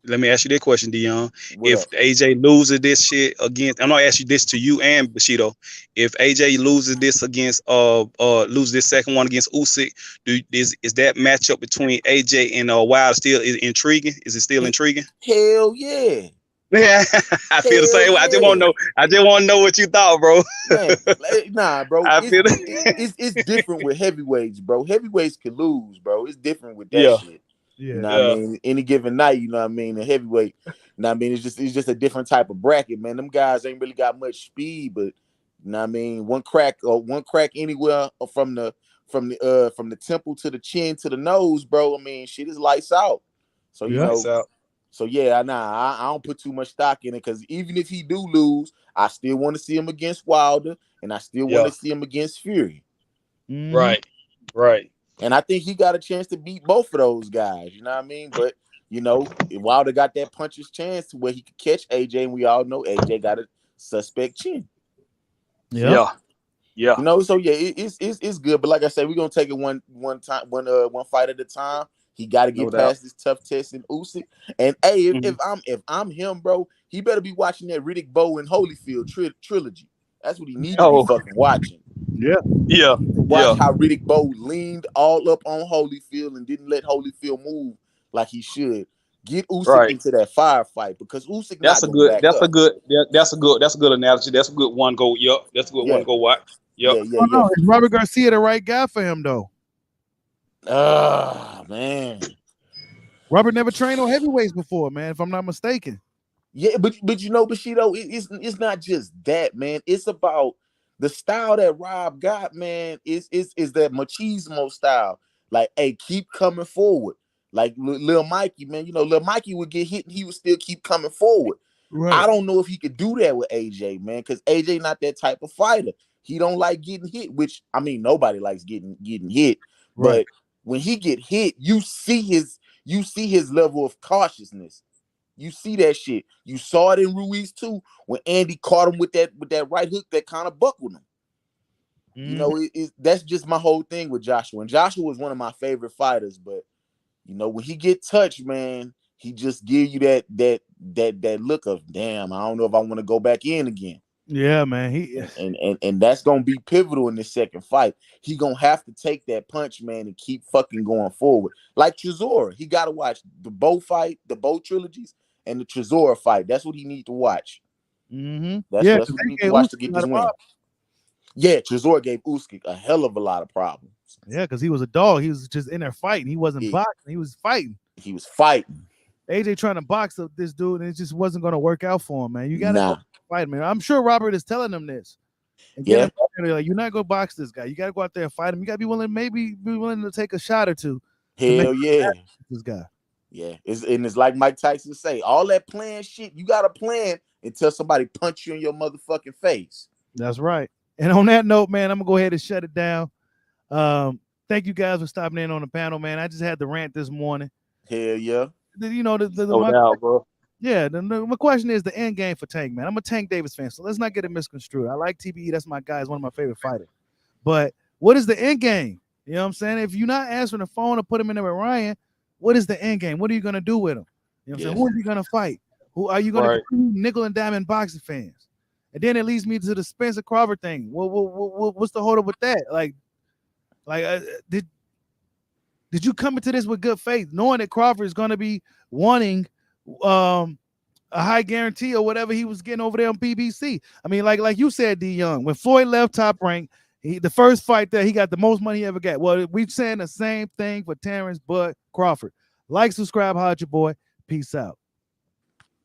Let me ask you this question, Dion. What If up? AJ loses this shit against, I'm gonna ask you this to you and Bushido. If AJ loses this against loses this second one against Usyk, is that matchup between AJ and Wilder still is intriguing? Is it still intriguing? Hell yeah. Yeah, I feel the same way. I just want to know what you thought, bro. Man, nah, bro. I feel it's different with heavyweights, bro. Heavyweights can lose, bro. It's different with that Yeah. shit. Yeah. You know what I mean? Any given night, you know what I mean? A heavyweight, you know what I mean? It's just a different type of bracket, man. Them guys ain't really got much speed, but you know what I mean? One crack anywhere from the temple to the chin to the nose, bro. I mean, shit is lights out. So you know. So yeah, I don't put too much stock in it, because even if he do lose, I still want to see him against Wilder, and I still want to see him against Fury. Right. And I think he got a chance to beat both of those guys. You know what I mean? But you know, Wilder got that puncher's chance to where he could catch AJ, and we all know AJ got a suspect chin. Yeah. You know, so yeah, it's good. But like I said, we're gonna take it one fight at a time. He got to get past this tough test in Usyk. And hey, if I'm him, bro, he better be watching that Riddick Bowe and Holyfield trilogy. That's what he needs to be fucking watching. Yeah. Watch how Riddick Bowe leaned all up on Holyfield and didn't let Holyfield move like he should. Get Usyk into that firefight, because Usyk That's a good analogy. That's a good one go. Yup. That's a good one to go watch. Yep. Yeah. Is Robert Garcia the right guy for him though? Man. Robert never trained on heavyweights before, man, if I'm not mistaken. Yeah, but you know, Bushido, it's not just that, man. It's about the style that Rob got, man. Is that machismo style. Like, hey, keep coming forward. Like Lil Mikey, man. You know, Lil Mikey would get hit and he would still keep coming forward. Right. I don't know if he could do that with AJ, man, because AJ not that type of fighter. He don't like getting hit, which, I mean, nobody likes getting hit. Right. But when he get hit, you see his level of cautiousness. You see that shit. You saw it in Ruiz too, when Andy caught him with that right hook that kind of buckled him. You know, that's just my whole thing with Joshua. And Joshua was one of my favorite fighters, but you know, when he get touched, man, he just give you that look of damn. I don't know if I want to go back in again. Yeah, man. And that's gonna be pivotal in this second fight. He gonna have to take that punch, man, and keep fucking going forward. Like Chisora, he gotta watch the Bo fight, the Bo trilogies, and the Chisora fight. That's what he need to watch. That's what he need to watch to get this win. Yeah, Chisora gave Usyk a hell of a lot of problems. Yeah, because he was a dog. He was just in there fighting. He wasn't boxing. He was fighting. He was fighting. AJ trying to box up this dude, and it just wasn't going to work out for him, man. You got to fight, man. I'm sure Robert is telling him this. And him like, you're not going to box this guy. You got to go out there and fight him. You got to be willing, maybe be willing to take a shot or two. Hell yeah. This guy. Yeah. It's like Mike Tyson say, all that plan shit, you got to plan until somebody punch you in your motherfucking face. That's right. And on that note, man, I'm going to go ahead and shut it down. Thank you guys for stopping in on the panel, man. I just had the rant this morning. Hell yeah. You know, bro. Yeah, my question is the end game for Tank, man. I'm a Tank Davis fan, so let's not get it misconstrued. I like TBE. That's my guy. He's one of my favorite fighters. But what is the end game? You know what I'm saying? If you're not answering the phone or put him in there with Ryan, what is the end game? What are you going to do with him? You know what I'm saying? Who are you going to fight? Who are you going to nickel and diamond boxing fans? And then it leads me to the Spence Crawford thing. What's the hold up with that? Did you come into this with good faith, knowing that Crawford is going to be wanting a high guarantee or whatever he was getting over there on BBC? I mean, like you said, D Young, when Floyd left Top Rank, the first fight that he got the most money he ever got. Well, we're saying the same thing for Terrence Bud Crawford. Like, subscribe, holla at your boy. Peace out.